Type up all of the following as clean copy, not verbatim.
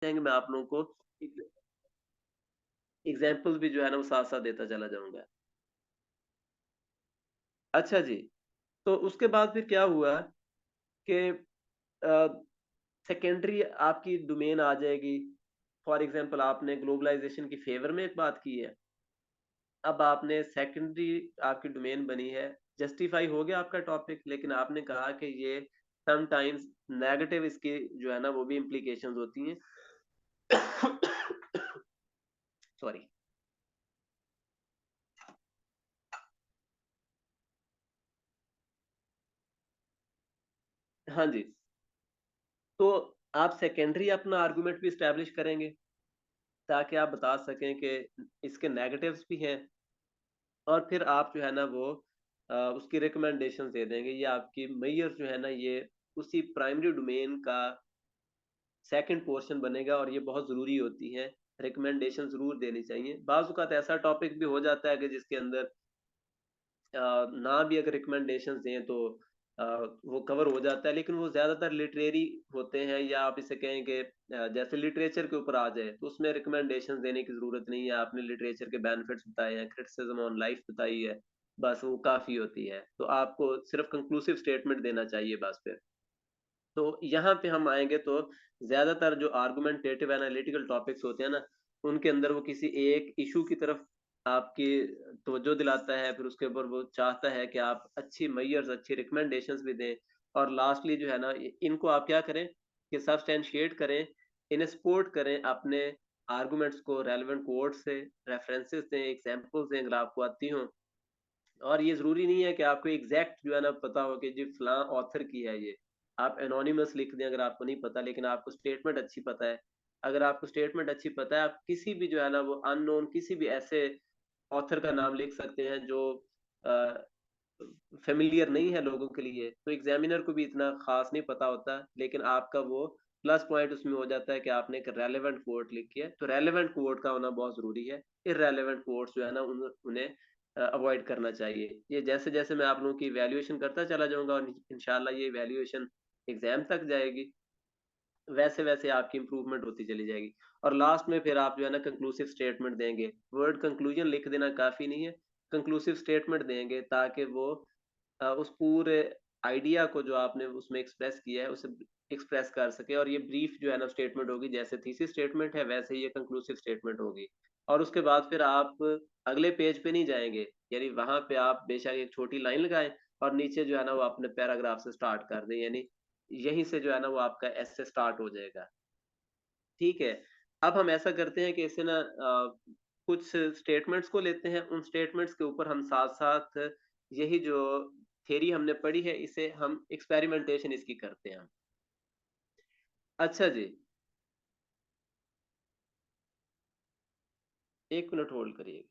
जाएंगे, मैं आप लोगों को एग्जाम्पल्स भी जो है ना वो साथ साथ देता चला जाऊंगा। अच्छा जी, तो उसके बाद फिर क्या हुआ कि सेकेंडरी आपकी डोमेन आ जाएगी। फॉर एग्जांपल आपने ग्लोबलाइजेशन की फेवर में एक बात की है, अब आपने सेकेंडरी आपकी डोमेन बनी है, जस्टिफाई हो गया आपका टॉपिक, लेकिन आपने कहा कि ये समटाइम्स नेगेटिव इसकी जो है ना वो भी इम्प्लीकेशंस होती हैं। सॉरी। हाँ जी, तो आप सेकेंडरी अपना आर्गुमेंट भी स्टैब्लिश करेंगे ताकि आप बता सकें कि इसके नेगेटिव्स भी हैं, और फिर आप जो है ना वो उसकी रिकमेंडेशंस दे देंगे। ये आपकी मैयर जो है ना ये उसी प्राइमरी डोमेन का सेकंड पोर्शन बनेगा, और ये बहुत ज़रूरी होती है, रिकमेंडेशन ज़रूर देनी चाहिए। बाज़ औक़ात ऐसा टॉपिक भी हो जाता है कि जिसके अंदर ना भी अगर रिकमेंडेशंस दें तो अ, वो कवर हो जाता है, लेकिन वो ज़्यादातर लिटरेरी होते हैं, या आप इसे कहें कि जैसे लिटरेचर के ऊपर आ जाए तो उसमें रिकमेंडेशंस देने की ज़रूरत नहीं है। आपने लिटरेचर के बेनिफिट्स बताए हैं, क्रिटिसिज्म ऑन लाइफ बताई है, बस वो काफ़ी होती है। तो आपको सिर्फ कंक्लूसिव स्टेटमेंट देना चाहिए बस फिर। तो यहाँ पे हम आएँगे तो ज़्यादातर जो आर्गुमेंटेटिव एनालिटिकल टॉपिक्स होते हैं ना, उनके अंदर वो किसी एक इश्यू की तरफ आपकी तवज्जो दिलाता है, फिर उसके ऊपर वो चाहता है कि आप अच्छी मेयर्स, अच्छी रिकमेंडेशंस भी दें, और लास्टली जो है ना इनको आप क्या करें कि सब्सटेंशिएट करें, इन्हें सपोर्ट करें अपने आर्गुमेंट्स को रेलेवेंट कोट्स से, रेफरेंसेस दें, एग्जांपल्स दें अगर आपको आती हों। और ये ज़रूरी नहीं है कि आपको एग्ज़ैक्ट जो है ना पता हो कि जी फलाँ ऑथर की है ये। आप एनोनिमस लिख दें अगर आपको नहीं पता, लेकिन आपको स्टेटमेंट अच्छी पता है। अगर आपको स्टेटमेंट अच्छी पता है, आप किसी भी जो है ना वो अननोन किसी भी ऐसे ऑथर का नाम लिख सकते हैं जो अ, फ़ैमिलियर नहीं है लोगों के लिए, तो एग्ज़ामिनर को भी इतना ख़ास नहीं पता होता, लेकिन आपका वो प्लस पॉइंट उसमें हो जाता है कि आपने एक रेलेवेंट कोट लिखी है, तो रेलेवेंट कोट का होना बहुत ज़रूरी है। इर्रेलेवेंट कोट्स जो है ना उन्हें अवॉइड करना चाहिए। ये जैसे-जैसे मैं आप लोगों की इवैल्यूएशन करता चला जाऊँगा, और इंशाल्लाह ये इवैल्यूएशन एग्ज़ाम तक जाएगी, वैसे-वैसे आपकी इम्प्रूवमेंट होती चली जाएगी। और लास्ट में फिर आप जो है ना कंक्लूसिव स्टेटमेंट देंगे। वर्ड कंक्लूजन लिख देना काफ़ी नहीं है, कंक्लूसिव स्टेटमेंट देंगे ताकि वो उस पूरे आइडिया को जो आपने उसमें एक्सप्रेस किया है उसे एक्सप्रेस कर सके, और ये ब्रीफ जो है ना स्टेटमेंट होगी, जैसे थीसिस स्टेटमेंट है वैसे ही ये कंक्लूसिव स्टेटमेंट होगी। और उसके बाद फिर आप अगले पेज पे नहीं जाएँगे, यानी वहाँ पे आप बेशक एक छोटी लाइन लगाएँ और नीचे जो है ना वो अपने पैराग्राफ से स्टार्ट कर दें, यानी यहीं से जो है ना वो आपका एसे स्टार्ट हो जाएगा। ठीक है? अब हम ऐसा करते हैं कि इसे ना कुछ स्टेटमेंट्स को लेते हैं, उन स्टेटमेंट्स के ऊपर हम साथ-साथ यही जो थ्योरी हमने पढ़ी है, इसे हम एक्सपेरिमेंटेशन इसकी करते हैं हम। अच्छा जी, 1 मिनट होल्ड करिएगा।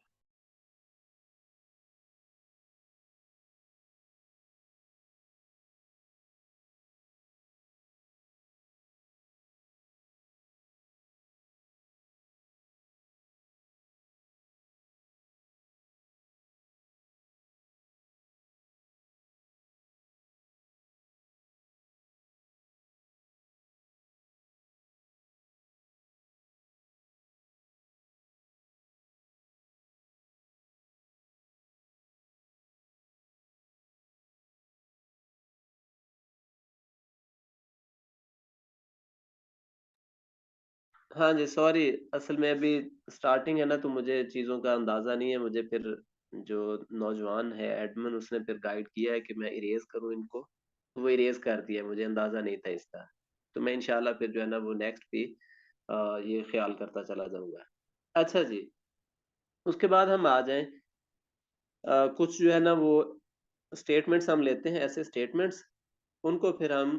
हाँ जी, सॉरी, असल में अभी स्टार्टिंग है ना, तो मुझे चीज़ों का अंदाज़ा नहीं है। मुझे फिर जो नौजवान है एडमिन, उसने फिर गाइड किया है कि मैं इरेज़ करूँ इनको, तो वो इरेज़ कर दिया, मुझे अंदाज़ा नहीं था इसका। तो मैं इंशाल्लाह फिर जो है ना वो नेक्स्ट भी ये ख़्याल करता चला जाऊँगा। अच्छा जी, उसके बाद हम आ जाएँ कुछ जो है ना वो स्टेटमेंट्स हम लेते हैं, ऐसे स्टेटमेंट्स, उनको फिर हम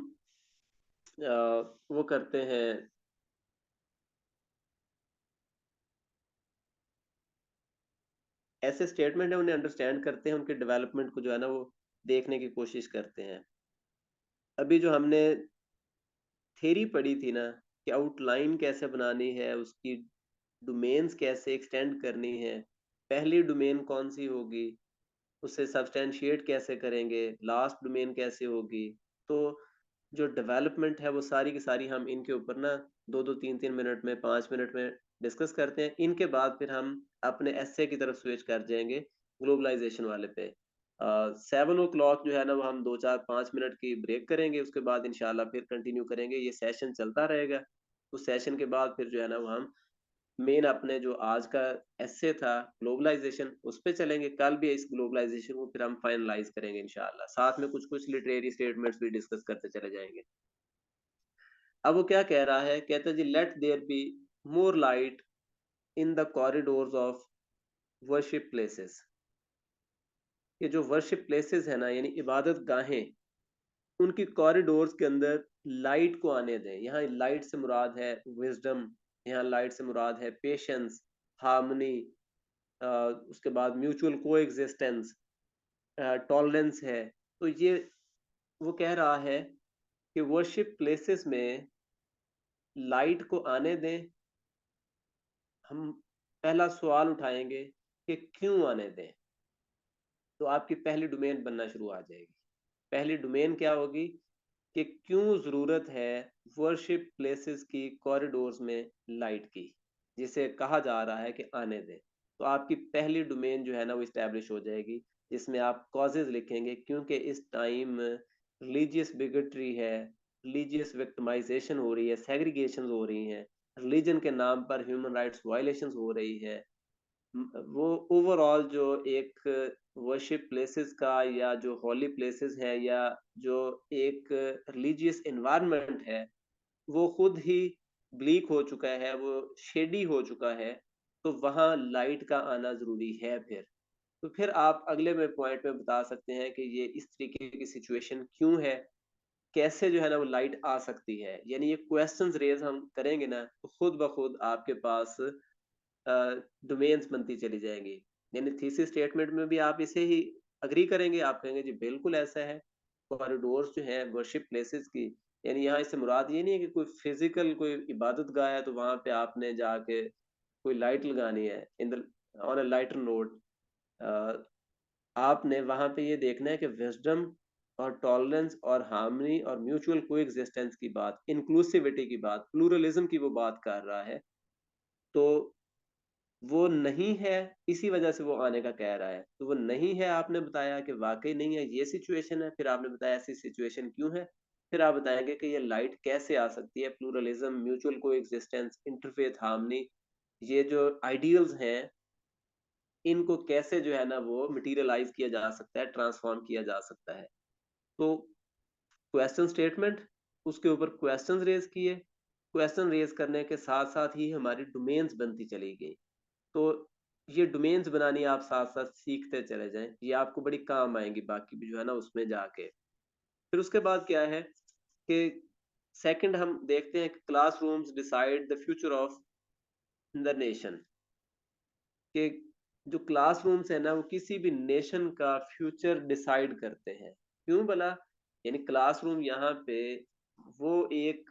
वो करते हैं, ऐसे स्टेटमेंट है उन्हें अंडरस्टैंड करते हैं, उनके डेवलपमेंट को जो है ना वो देखने की कोशिश करते हैं। अभी जो हमने थ्योरी पढ़ी थी ना कि आउटलाइन कैसे बनानी है, उसकी डोमेन्स कैसे एक्सटेंड करनी है, पहली डोमेन कौन-सी होगी, उसे सब्सटैंशिएट कैसे करेंगे, लास्ट डोमेन कैसे होगी। तो जो डेवलपमेंट है वो सारी की सारी हम इनके ऊपर ना 2-2 3-3 मिनट में 5 मिनट में डिस्कस करते हैं। इनके बाद फिर हम अपने एस्से की तरफ स्विच कर जाएँगे ग्लोबलाइज़ेशन वाले पे। 7 ओ क्लॉक जो है ना वो हम 2-4-5 मिनट की ब्रेक करेंगे, उसके बाद इंशाल्लाह फिर कंटिन्यू करेंगे। ये सेशन चलता रहेगा। उस सेशन के बाद फिर जो है ना वो हम मेन अपने जो आज का एस्से था ग्लोबलाइजेशन उस पे चलेंगे। कल भी इस ग्लोबलाइजेशन को फिर हम फाइनलाइज करेंगे इंशाल्लाह। साथ में कुछ कुछ लिटरेरी स्टेटमेंट्स भी डिस्कस करते चले जाएंगे। अब वो क्या कह रहा है, कहता है जी let there be more light in the corridors of worship places. ये जो वर्शिप प्लेसेस है ना यानी इबादत गाहें, उनकी कॉरिडोर्स के अंदर लाइट को आने दें। यहाँ लाइट से मुराद है विजडम, यहाँ लाइट से मुराद है पेशेंस, हार्मनी, उसके बाद म्यूचुअल कोएग्जिस्टेंस, टॉलरेंस है। तो ये वो कह रहा है कि वर्शिप प्लेसेस में लाइट को आने दें। हम पहला सवाल उठाएंगे कि क्यों आने दें। तो आपकी पहली डोमेन बनना शुरू आ जाएगी। पहली डोमेन क्या होगी कि क्यों ज़रूरत है वर्शिप प्लेसेस की कॉरिडोर्स में लाइट की, जिसे कहा जा रहा है कि आने दें। तो आपकी पहली डोमेन जो है ना वो इस्टेब्लिश हो जाएगी, जिसमें आप कॉजेज लिखेंगे क्योंकि इस टाइम रिलीजियस बिगटरी है, रिलीजियस विक्टिमाइजेशन हो रही है, सेग्रीगेशन हो रही हैं, रिलीजन के नाम पर ह्यूमन राइट्स वायलेशंस हो रही है। वो ओवरऑल जो एक वर्शिप प्लेसेस का या जो हॉली प्लेसेस है या जो एक रिलीजियस एनवायरनमेंट है वो खुद ही ब्लीक हो चुका है, वो शेडी हो चुका है। तो वहाँ लाइट का आना जरूरी है। फिर तो फिर आप अगले में पॉइंट में बता सकते हैं कि ये इस तरीके की सिचुएशन क्यों है, कैसे जो है ना वो लाइट आ सकती है। यानी ये क्वेश्चंस रेज हम करेंगे ना तो खुद ब खुद आपके पास डोमेन्स बनती चली जाएंगी। यानी थीसिस स्टेटमेंट में भी आप इसे ही अग्री करेंगे, आप कहेंगे जी बिल्कुल ऐसा है। कॉरिडोर्स जो है वर्शिप प्लेसेस की, यानी यहाँ इससे मुराद ये नहीं है कि कोई फिजिकल कोई इबादत गाह है तो वहां पे आपने जाके कोई लाइट लगानी है। In the on a lighter note, आपने वहां पे ये देखना है कि विजडम और टॉलरेंस और हार्मनी और म्यूचुअल कोएग्जिस्टेंस की बात, इंक्लूसिविटी की बात, प्लूरलिज्म की वो बात कर रहा है। तो वो नहीं है, इसी वजह से वो आने का कह रहा है। तो वो नहीं है, आपने बताया कि वाकई नहीं है, ये सिचुएशन है। फिर आपने बताया ऐसी सिचुएशन क्यों है। फिर आप बताएंगे कि ये लाइट कैसे आ सकती है, pluralism, mutual coexistence, interfaith harmony, ये जो आइडियल्स हैं इनको कैसे जो है ना वो मटीरियलाइज किया जा सकता है, ट्रांसफॉर्म किया जा सकता है। तो क्वेश्चन स्टेटमेंट, उसके ऊपर क्वेश्चंस रेज किए, क्वेश्चन रेज करने के साथ साथ ही हमारी डोमेन्स बनती चली गई। तो ये डोमेन्स बनानी आप साथ साथ सीखते चले जाएं, ये आपको बड़ी काम आएंगी बाकी भी जो है ना उसमें जाके। फिर उसके बाद क्या है कि सेकंड हम देखते हैं कि classrooms decide the future of the nation. कि जो क्लासरूम्स है ना वो किसी भी नेशन का फ्यूचर डिसाइड करते हैं। क्यों भला? यानी क्लासरूम यहाँ पे वो एक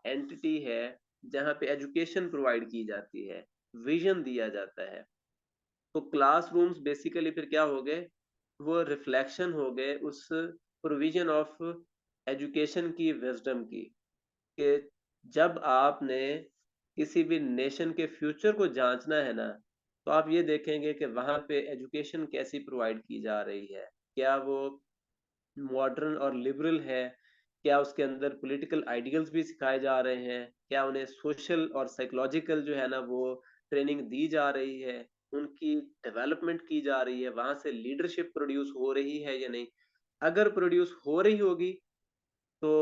एंटिटी है जहाँ पे एजुकेशन प्रोवाइड की जाती है, विजन दिया जाता है। तो क्लासरूम्स बेसिकली फिर क्या हो गए, वो रिफ्लेक्शन हो गए उस प्रोविजन ऑफ एजुकेशन की, विजडम की। कि जब आपने किसी भी नेशन के फ्यूचर को जांचना है ना तो आप ये देखेंगे कि वहां पे एजुकेशन कैसी प्रोवाइड की जा रही है। क्या वो मॉडर्न और लिबरल है? क्या उसके अंदर पॉलिटिकल आइडियल्स भी सिखाए जा रहे हैं? क्या उन्हें सोशल और साइकोलॉजिकल जो है ना वो ट्रेनिंग दी जा रही है? उनकी डेवलपमेंट की जा रही है? वहां से लीडरशिप प्रोड्यूस हो रही है या नहीं? अगर प्रोड्यूस हो रही होगी तो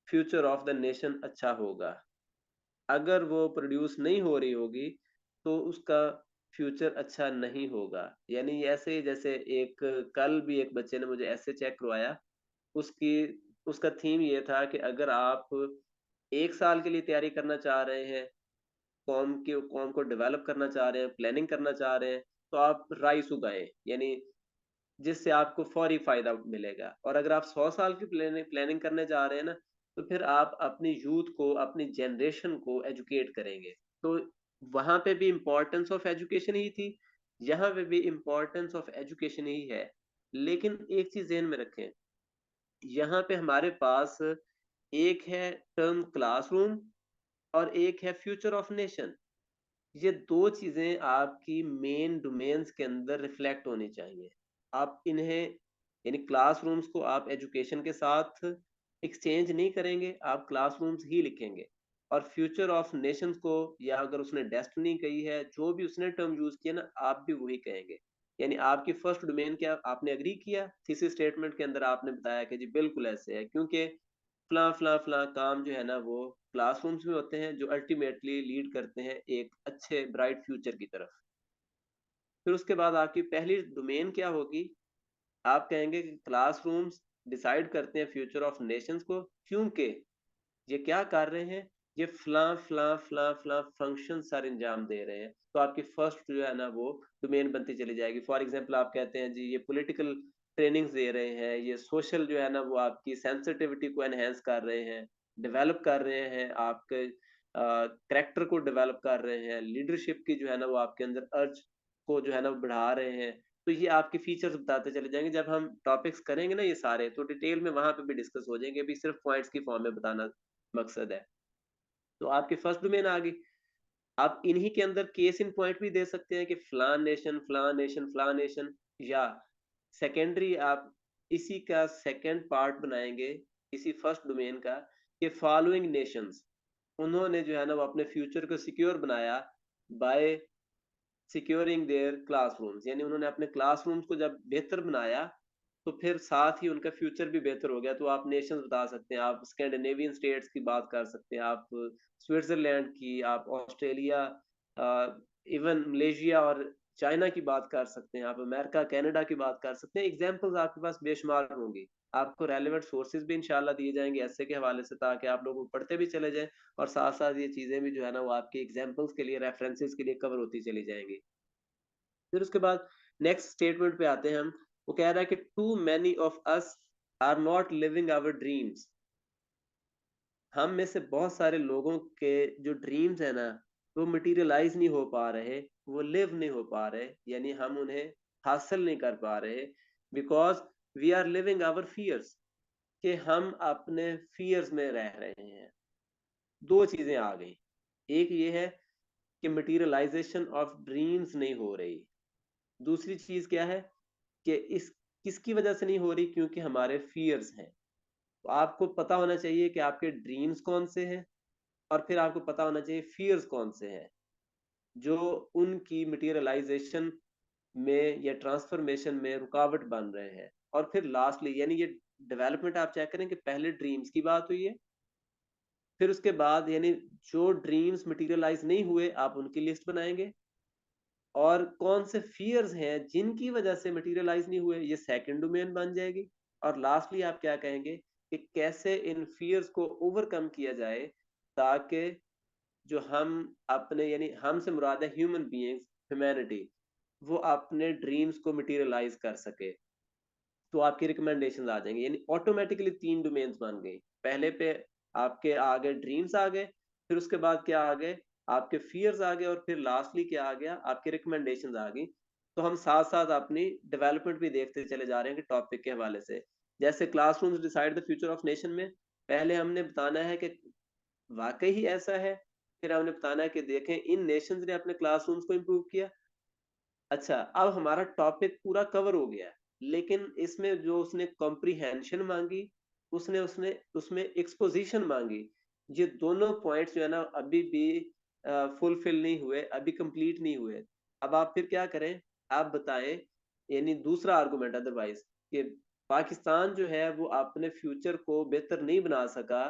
फ्यूचर ऑफ द नेशन अच्छा होगा। अगर वो प्रोड्यूस नहीं हो रही होगी तो उसका फ्यूचर अच्छा नहीं होगा। यानी ऐसे ही जैसे एक, कल भी एक बच्चे ने मुझे ऐसे चेक करवाया, उसकी उसका थीम ये था कि अगर आप 1 साल के लिए तैयारी करना चाह रहे हैं, कौम को डेवलप करना चाह रहे हैं, प्लानिंग करना चाह रहे हैं, तो आप राइस उगाएं। यानी जिससे आपको फौरी फायदा मिलेगा। और अगर आप 100 साल की प्लानिंग करने जा रहे हैं ना तो फिर आप अपनी यूथ को, अपनी जनरेशन को एजुकेट करेंगे। तो वहां पे भी इम्पोर्टेंस ऑफ एजुकेशन ही थी, यहाँ पे भी इम्पोर्टेंस ऑफ एजुकेशन ही है। लेकिन एक चीज ध्यान में रखें, यहाँ पे हमारे पास एक है टर्म क्लासरूम और एक है फ्यूचर ऑफ नेशन। ये दो चीजें आपकी मेन डोमेन्स के अंदर रिफ्लेक्ट होनी चाहिए। आप इन्हें यानी क्लासरूम्स को आप एजुकेशन के साथ एक्सचेंज नहीं करेंगे, आप क्लासरूम्स ही लिखेंगे। और फ्यूचर ऑफ नेशंस को, या अगर उसने डेस्टिनी कही है, जो भी उसने टर्म यूज किया ना, आप भी वही कहेंगे। यानी आपकी फर्स्ट डोमेन क्या, आपने एग्री किया थीसिस स्टेटमेंट के अंदर, आपने बताया कि जी बिल्कुल ऐसे है, क्योंकि फला फला फला काम जो है ना वो क्लासरूम्स में होते हैं, जो अल्टीमेटली लीड करते हैं एक अच्छे ब्राइट फ्यूचर की तरफ। फिर उसके बाद आपकी पहली डोमेन क्या होगी, आप कहेंगे कि क्लासरूम्स डिसाइड करते हैं फ्यूचर ऑफ नेशंस को, क्योंकि ये क्या कर रहे हैं, ये फला फला फला फला फंक्शन सर अंजाम दे रहे हैं। तो आपकी फर्स्ट जो है ना वो डोमेन बनती चली जाएगी। फॉर एग्जांपल आप कहते हैं जी ये पॉलिटिकल ट्रेनिंग्स दे रहे हैं, ये सोशल जो है ना वो आपकी सेंसिटिविटी को एनहेंस कर रहे हैं, डेवलप कर रहे हैं, आपके करेक्टर को डेवलप कर रहे हैं, लीडरशिप की जो है ना वो आपके अंदर अर्ज को जो है ना वो बढ़ा रहे हैं। तो ये आपके फीचर्स बताते चले जाएंगे। जब हम टॉपिक्स करेंगे ना ये सारे, तो डिटेल में वहां पे भी डिस्कस हो जाएंगे, अभी सिर्फ पॉइंट्स की फॉर्म में बताना मकसद है। तो आपकी फर्स्ट डोमेन आ गई। आप इन्हीं के अंदर केस इन पॉइंट भी दे सकते हैं कि फलान नेशन फलान नेशन फलान नेशन, या सेकेंडरी आप इसी का सेकंड पार्ट बनाएंगे इसी फर्स्ट डोमेन का, कि फॉलोइंग नेशंस, उन्होंने जो है ना वो अपने फ्यूचर को सिक्योर बनाया बाय सिक्योरिंग देयर क्लासरूम्स, यानी उन्होंने अपने क्लासरूम्स को जब बेहतर बनाया, तो फिर साथ ही उनका फ्यूचर भी बेहतर हो गया। तो आप नेशंस बता सकते हैं, आप स्कैंडिनेवियन स्टेट्स की बात कर सकते हैं, आप स्विट्जरलैंड की, आप ऑस्ट्रेलिया, इवन मलेशिया और चाइना की बात कर सकते हैं, आप अमेरिका कनाडा की बात कर सकते हैं। एग्जांपल्स आपके पास बेशुमार होंगी। आपको रेलेवेंट सोर्सेज भी इंशाल्लाह दिए जाएंगे ऐसे के हवाले से, ताकि आप लोग पढ़ते भी चले जाएं, और साथ साथ ये चीजें भी जो है ना वो आपकी एग्जांपल्स के लिए, रेफरेंसेस के लिए कवर होती चली जाएंगी। फिर उसके बाद नेक्स्ट स्टेटमेंट पे आते हैं हम। वो कह रहा है कि too many of us are not living our dreams. हम में से बहुत सारे लोगों के जो ड्रीम्स है ना वो मटेरियलाइज नहीं हो पा रहे, वो लिव नहीं हो पा रहे, यानी हम उन्हें हासिल नहीं कर पा रहे, because we are living our fears, कि हम अपने फियर्स में रह रहे हैं। दो चीजें आ गई, एक ये है कि मटेरियलाइजेशन ऑफ ड्रीम्स नहीं हो रही, दूसरी चीज क्या है कि इस किसकी वजह से नहीं हो रही, क्योंकि हमारे फियर्स हैं। तो आपको पता होना चाहिए कि आपके ड्रीम्स कौन से हैं, और फिर आपको पता होना चाहिए फियर्स कौन से हैं जो उनकी मटेरियलाइजेशन में या ट्रांसफॉर्मेशन में रुकावट बन रहे हैं। और फिर लास्टली यानी ये डेवलपमेंट आप चेक करें कि पहले ड्रीम्स की बात हुई है, फिर उसके बाद यानी जो ड्रीम्स मटेरियलाइज नहीं हुए आप उनकी लिस्ट बनाएंगे, और कौन से फियर्स हैं जिनकी वजह से मटेरियलाइज नहीं हुए, ये सेकंड डोमेन बन जाएगी। और लास्टली आप क्या कहेंगे कि कैसे इन फियर्स को ओवरकम किया जाए, ताकि जो हम अपने, यानी हमसे मुराद है ह्यूमन बीइंग्स, ह्यूमैनिटी, वो अपने ड्रीम्स को मटेरियलाइज कर सके। तो आपकी रिकमेंडेशन आ जाएंगे, यानी ऑटोमेटिकली तीन डोमेन्स बन गए। पहले पे आपके आ गए ड्रीम्स आ गए, फिर उसके बाद क्या आ गए, आपके फियर्स आ गए, और फिर लास्टली क्या आ गया, आपकी रिकमेंडेशंस आ गई। तो हम साथ साथ अपनी डेवलपमेंट भी देखते चले जा रहे हैं कि टॉपिक के हवाले से, जैसे classrooms decide the future of nation में पहले हमने बताना है कि वाकई ही ऐसा है, फिर हमने बताना है कि देखें इन नेशंस ने अपने क्लासरूम्स को इम्प्रूव किया। अच्छा, अब हमारा टॉपिक पूरा कवर हो गया, लेकिन इसमें जो उसने कॉम्प्रिहेंशन मांगी, उसने उसने उसमें एक्सपोजिशन मांगी, ये दोनों पॉइंट्स जो है ना अभी भी फुलफिल नहीं हुए, अभी कंप्लीट नहीं हुए। अब आप फिर क्या करें, आप बताएं, यानी दूसरा आर्गुमेंट अदरवाइज, कि पाकिस्तान जो है वो अपने फ्यूचर को बेहतर नहीं बना सका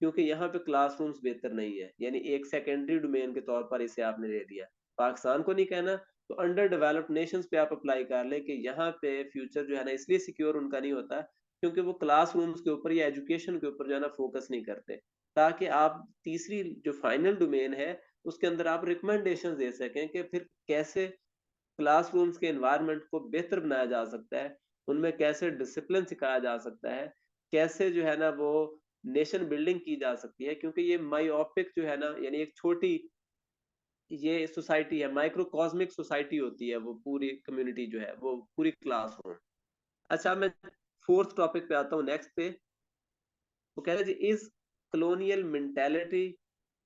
क्योंकि यहाँ पे क्लासरूम्स बेहतर नहीं है, यानी एक सेकेंडरी डोमेन के तौर पर इसे आपने ले दिया। पाकिस्तान को नहीं कहना, तो अंडर डेवलप्ड नेशंस पे आप अप्लाई कर ले कि यहाँ पे फ्यूचर जो है ना इसलिए सिक्योर उनका नहीं होता क्योंकि वो क्लासरूम्स के ऊपर या एजुकेशन के ऊपर जो है ना फोकस नहीं करते, ताकि आप तीसरी जो फाइनल डोमेन है उसके अंदर आप रिकमेंडेशन दे सकें कि फिर कैसे क्लासरूम्स के एनवायरनमेंट को बेहतर बनाया जा सकता है, उनमें कैसे डिसिप्लिन सिखाया जा सकता है, कैसे जो है ना वो नेशन बिल्डिंग की जा सकती है। क्योंकि ये मायोपिक जो है ना, यानी एक छोटी ये सोसाइटी है, माइक्रोकॉस्मिक सोसाइटी होती है वो पूरी कम्युनिटी जो है वो पूरी क्लासरूम। अच्छा, मैं फोर्थ टॉपिक पे आता हूँ नेक्स्ट पे। वो कह रहे जी, is colonial mentality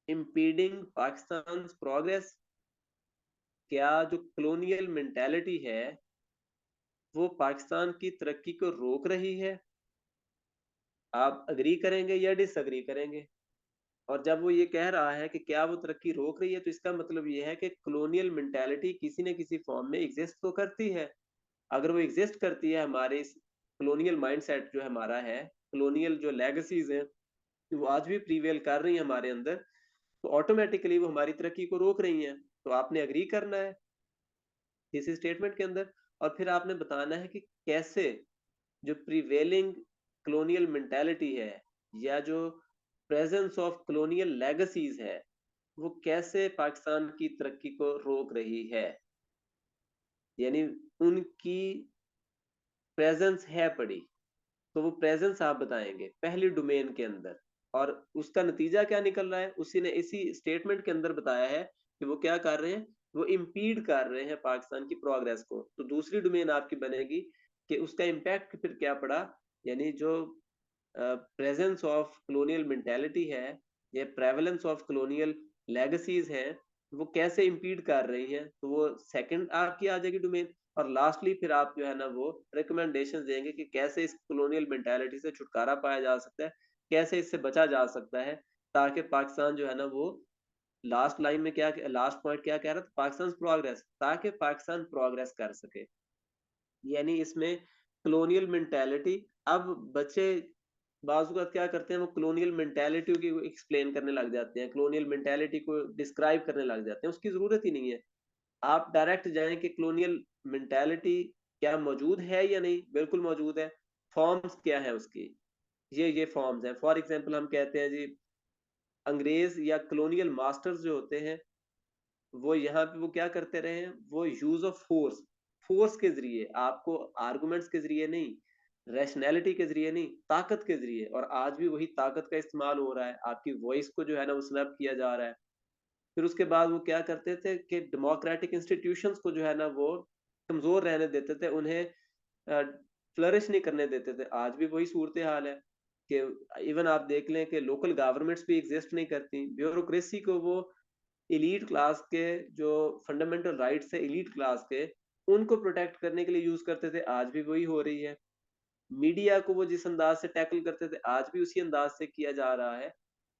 impeding Pakistan's progress? क्या जो colonial mentality है वो पाकिस्तान की तरक्की को रोक रही है? आप अग्री करेंगे या डिसअग्री करेंगे? और जब वो ये कह रहा है कि क्या वो तरक्की रोक रही है, तो इसका मतलब ये है कि कॉलोनियल मेंटालिटी किसी न किसी फॉर्म में एग्जिस्ट तो करती है। अगर वो एग्जिस्ट करती है, हमारे इस कॉलोनियल माइंडसेट जो हमारा है, कॉलोनियल जो लेगेसीज हैं, वो आज भी प्रीवेल कर रही हैं हमारे अंदर, तो ऑटोमेटिकली वो हमारी तरक्की को रोक रही हैं। तो आपने अग्री करना है इस स्टेटमेंट के अंदर, और फिर आपने बताना है कि कैसे जो प्रिवेलिंग कॉलोनियल मेंटालिटी है या जो प्रेजेंस ऑफ कॉलोनियल लेगेसीज है, वो कैसे पाकिस्तान की तरक्की को रोक रही है, यानी उनकी प्रेजेंस है पड़ी, तो वो प्रेजेंस आप बताएंगे पहली डोमेन के अंदर, और उसका नतीजा क्या निकल रहा है उसी ने इसी स्टेटमेंट के अंदर बताया है कि वो क्या कर रहे हैं, वो इम्पीड कर रहे हैं पाकिस्तान की प्रोग्रेस को। तो दूसरी डोमेन आपकी बनेगी कि उसका इम्पैक्ट फिर क्या पड़ा, यानी जो प्रेजेंस ऑफ कॉलोनियल मेंटालिटी है या प्रेवलेंस ऑफ कॉलोनियल लेगेसीज हैं, वो कैसे इम्पीड कर रही हैं, तो वो सेकंड आपकी आ जाएगी डोमेन। और लास्टली फिर आप जो है ना वो रिकमेंडेशन देंगे कि कैसे इस कॉलोनियल मेंटालिटी से छुटकारा पाया जा सकता है, कैसे इससे बचा जा सकता है, ताकि पाकिस्तान जो है ना वो लास्ट लाइन में क्या, लास्ट पॉइंट क्या कह रहा था, पाकिस्तान प्रोग्रेस, ताकि पाकिस्तान प्रोग्रेस कर सके। यानी इसमें कॉलोनियल मेंटालिटी, अब बच्चे बाजू का क्या करते हैं, वो कॉलोनियल मेंटालिटी की एक्सप्लेन करने लग जाते हैं, कॉलोनियल मेंटालिटी को डिस्क्राइब करने लग जाते हैं, उसकी जरूरत ही नहीं है। आप डायरेक्ट जाएं कि कॉलोनियल मेंटालिटी क्या मौजूद है या नहीं, बिल्कुल मौजूद है। फॉर्म्स क्या है उसकी, ये फॉर्म्स हैं। फॉर एग्जांपल हम कहते हैं जी, अंग्रेज या कॉलोनियल मास्टर्स जो होते हैं, वो यहाँ पे वो क्या करते रहे हैं, वो यूज ऑफ फोर्स, फोर्स के जरिए, आपको आर्गुमेंट्स के जरिए नहीं, रैशनैलिटी के जरिए नहीं, ताकत के जरिए, और आज भी वही ताकत का इस्तेमाल हो रहा है, आपकी वॉइस को जो है ना वो स्नैप किया जा रहा है। फिर उसके बाद वो क्या करते थे कि डेमोक्रेटिक इंस्टीट्यूशंस को जो है ना वो कमजोर रहने देते थे, उन्हें फ्लरिश नहीं करने देते थे। आज भी वही सूरत हाल है कि इवन आप देख लें कि लोकल गवर्नमेंट्स भी एग्जिस्ट नहीं करती, ब्यूरोक्रेसी को वो एलीट क्लास के जो फंडामेंटल राइट्स है एलीट क्लास के, उनको प्रोटेक्ट करने के लिए यूज करते थे, आज भी वही हो रही है। मीडिया को वो जिस अंदाज से टैकल करते थे, आज भी उसी अंदाज से किया जा रहा है।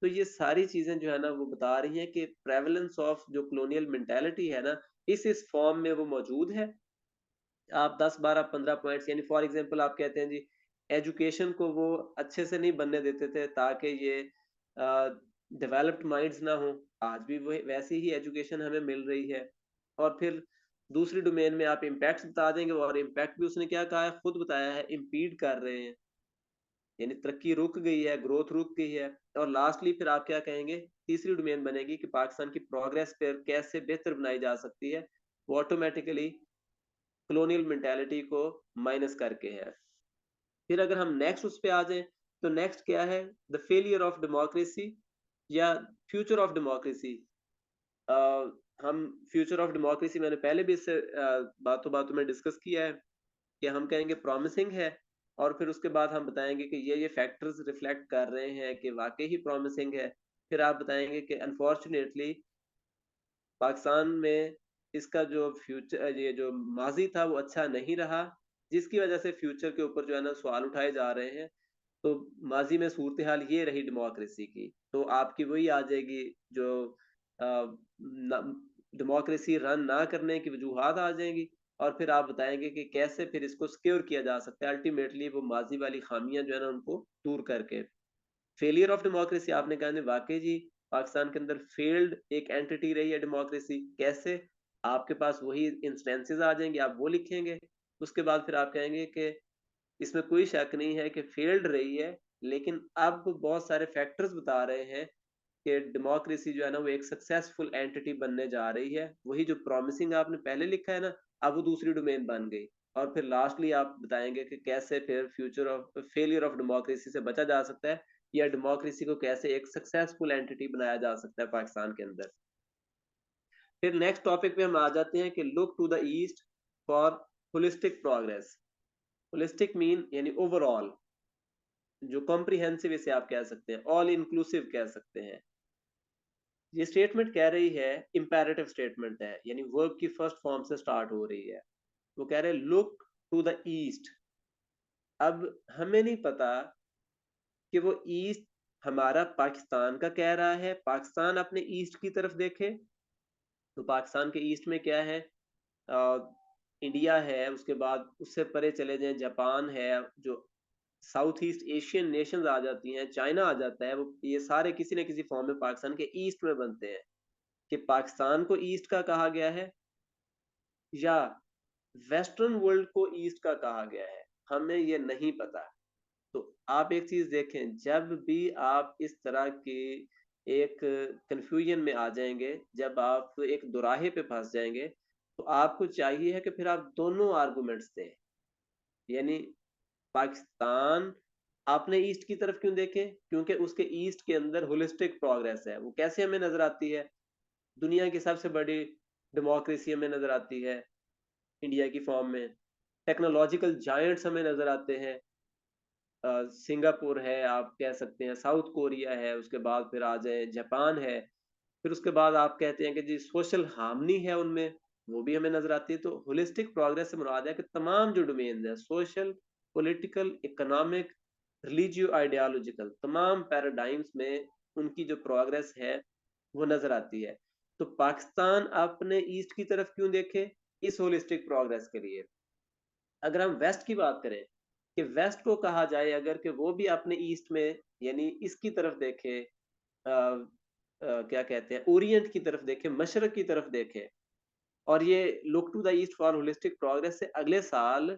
तो ये सारी चीजें जो है ना वो बता रही हैं कि प्रेवलेंस ऑफ जो कॉलोनियल मेंटालिटी है ना, इस फॉर्म में वो मौजूद है। आप 10 12 15 पॉइंट्स, यानी फॉर एग्जांपल आप कहते हैं जी, एजुकेशन को वो अच्छे से नहीं बनने देते थे ताकि ये डेवलप्ड माइंड्स ना हो, आज भी वही वैसी ही एजुकेशन हमें मिल रही है। और फिर दूसरी डोमेन में आप इम्पैक्ट्स बता देंगे, और इम्पैक्ट भी उसने क्या कहा है, खुद बताया है, इम्पीड कर रहे हैं, यानी तरक्की रुक गई है, ग्रोथ रुक गई है। और लास्टली फिर आप क्या कहेंगे, तीसरी डोमेन बनेगी कि पाकिस्तान की प्रोग्रेस पर कैसे बेहतर बनाई जा सकती है, वो ऑटोमेटिकली कॉलोनियल मेंटालिटी को माइनस करके है। फिर अगर हम नेक्स्ट उस पे आ जाएं, तो नेक्स्ट क्या है, द फेलियर ऑफ डेमोक्रेसी या फ्यूचर ऑफ डेमोक्रेसी। हम फ्यूचर ऑफ डेमोक्रेसी मैंने पहले भी इससे बातों बातों में डिस्कस किया है कि हम कहेंगे प्रॉमिसिंग है, और फिर उसके बाद हम बताएंगे कि ये फैक्टर्स रिफ्लेक्ट कर रहे हैं कि वाकई ही प्रॉमिसिंग है। फिर आप बताएंगे कि अनफॉर्चुनेटली पाकिस्तान में इसका जो फ्यूचर, ये जो माजी था वो अच्छा नहीं रहा, जिसकी वजह से फ्यूचर के ऊपर जो है ना सवाल उठाए जा रहे हैं। तो माजी में सूरत हाल ये रही डेमोक्रेसी की, तो आपकी वही आ जाएगी जो डेमोक्रेसी रन ना करने की वजूहत आ जाएंगी, और फिर आप बताएंगे कि कैसे फिर इसको सिक्योर किया जा सकता है, अल्टीमेटली वो माजी वाली खामियां जो है ना उनको दूर करके। फेलियर ऑफ डेमोक्रेसी आपने कहा नहीं, वाकई जी पाकिस्तान के अंदर फेल्ड एक एंटिटी रही है डेमोक्रेसी, कैसे, आपके पास वही इंस्टेंसेस आ जाएंगे, आप वो लिखेंगे। उसके बाद फिर आप कहेंगे कि इसमें कोई शक नहीं है कि फेल्ड रही है, लेकिन अब बहुत सारे फैक्टर्स बता रहे हैं कि डेमोक्रेसी जो है ना वो एक सक्सेसफुल एंटिटी बनने जा रही है, वही जो प्रॉमिसिंग आपने पहले लिखा है ना, अब वो दूसरी डोमेन बन गई। और फिर लास्टली आप बताएंगे कि कैसे फिर future of failure of democracy से बचा जा सकता है, या डेमोक्रेसी को कैसे एक सक्सेसफुल एंटिटी बनाया जा सकता है पाकिस्तान के अंदर। फिर नेक्स्ट टॉपिक पे हम आ जाते हैं कि look to the east for holistic progress. Holistic mean यानी ओवरऑल, जो कॉम्प्रिहेंसिव इसे आप कह सकते हैं, ऑल इंक्लूसिव कह सकते हैं। ये स्टेटमेंट कह रही है, इंपेरेटिव स्टेटमेंट है, यानी वर्ब की फर्स्ट फॉर्म से स्टार्ट हो रही है। वो कह रहे हैं लुक टू द ईस्ट। अब हमें नहीं पता कि वो ईस्ट हमारा पाकिस्तान का कह रहा है, पाकिस्तान अपने ईस्ट की तरफ देखे, तो पाकिस्तान के ईस्ट में क्या है, इंडिया है, उसके बाद उससे परे चले जाएं जापान है, जो साउथ ईस्ट एशियन नेशंस आ जाती हैं, चाइना आ जाता है, वो ये सारे किसी न किसी फॉर्म में पाकिस्तान के ईस्ट में बनते हैं। कि पाकिस्तान को ईस्ट का कहा गया है या वेस्टर्न वर्ल्ड को ईस्ट का कहा गया है, हमें ये नहीं पता। तो आप एक चीज देखें, जब भी आप इस तरह की एक कंफ्यूजन में आ जाएंगे, जब आप एक दोराहे पे फंस जाएंगे, तो आपको चाहिए है कि फिर आप दोनों आर्गुमेंट्स दें। यानी पाकिस्तान आपने ईस्ट की तरफ क्यों देखे, क्योंकि उसके ईस्ट के अंदर होलिस्टिक प्रोग्रेस है। वो कैसे हमें नजर आती है, दुनिया की सबसे बड़ी डेमोक्रेसी हमें नजर आती है इंडिया की फॉर्म में, टेक्नोलॉजिकल जायंट्स हमें नजर आते हैं, सिंगापुर है, आप कह सकते हैं साउथ कोरिया है, उसके बाद फिर आ जाए जापान है, फिर उसके बाद आप कहते हैं कि जी सोशल हार्मनी है उनमें, वो भी हमें नजर आती है। तो होलिस्टिक प्रोग्रेस से मुराद है कि तमाम जो डोमेन्स हैं, social, political, economic, religio ideological, तमाम पैराडाइम्स में उनकी जो प्रोग्रेस है वो नजर आती है। तो पाकिस्तान अपने ईस्ट की तरफ क्यों देखे, इस होलिस्टिक प्रोग्रेस के लिए। अगर हम वेस्ट की बात करें कि वेस्ट को कहा जाए अगर कि वो भी अपने ईस्ट में, यानी इसकी तरफ देखे, क्या कहते हैं, ओरिएंट की तरफ देखे, मशरक की तरफ देखे, और ये look to the east for holistic progress से अगले साल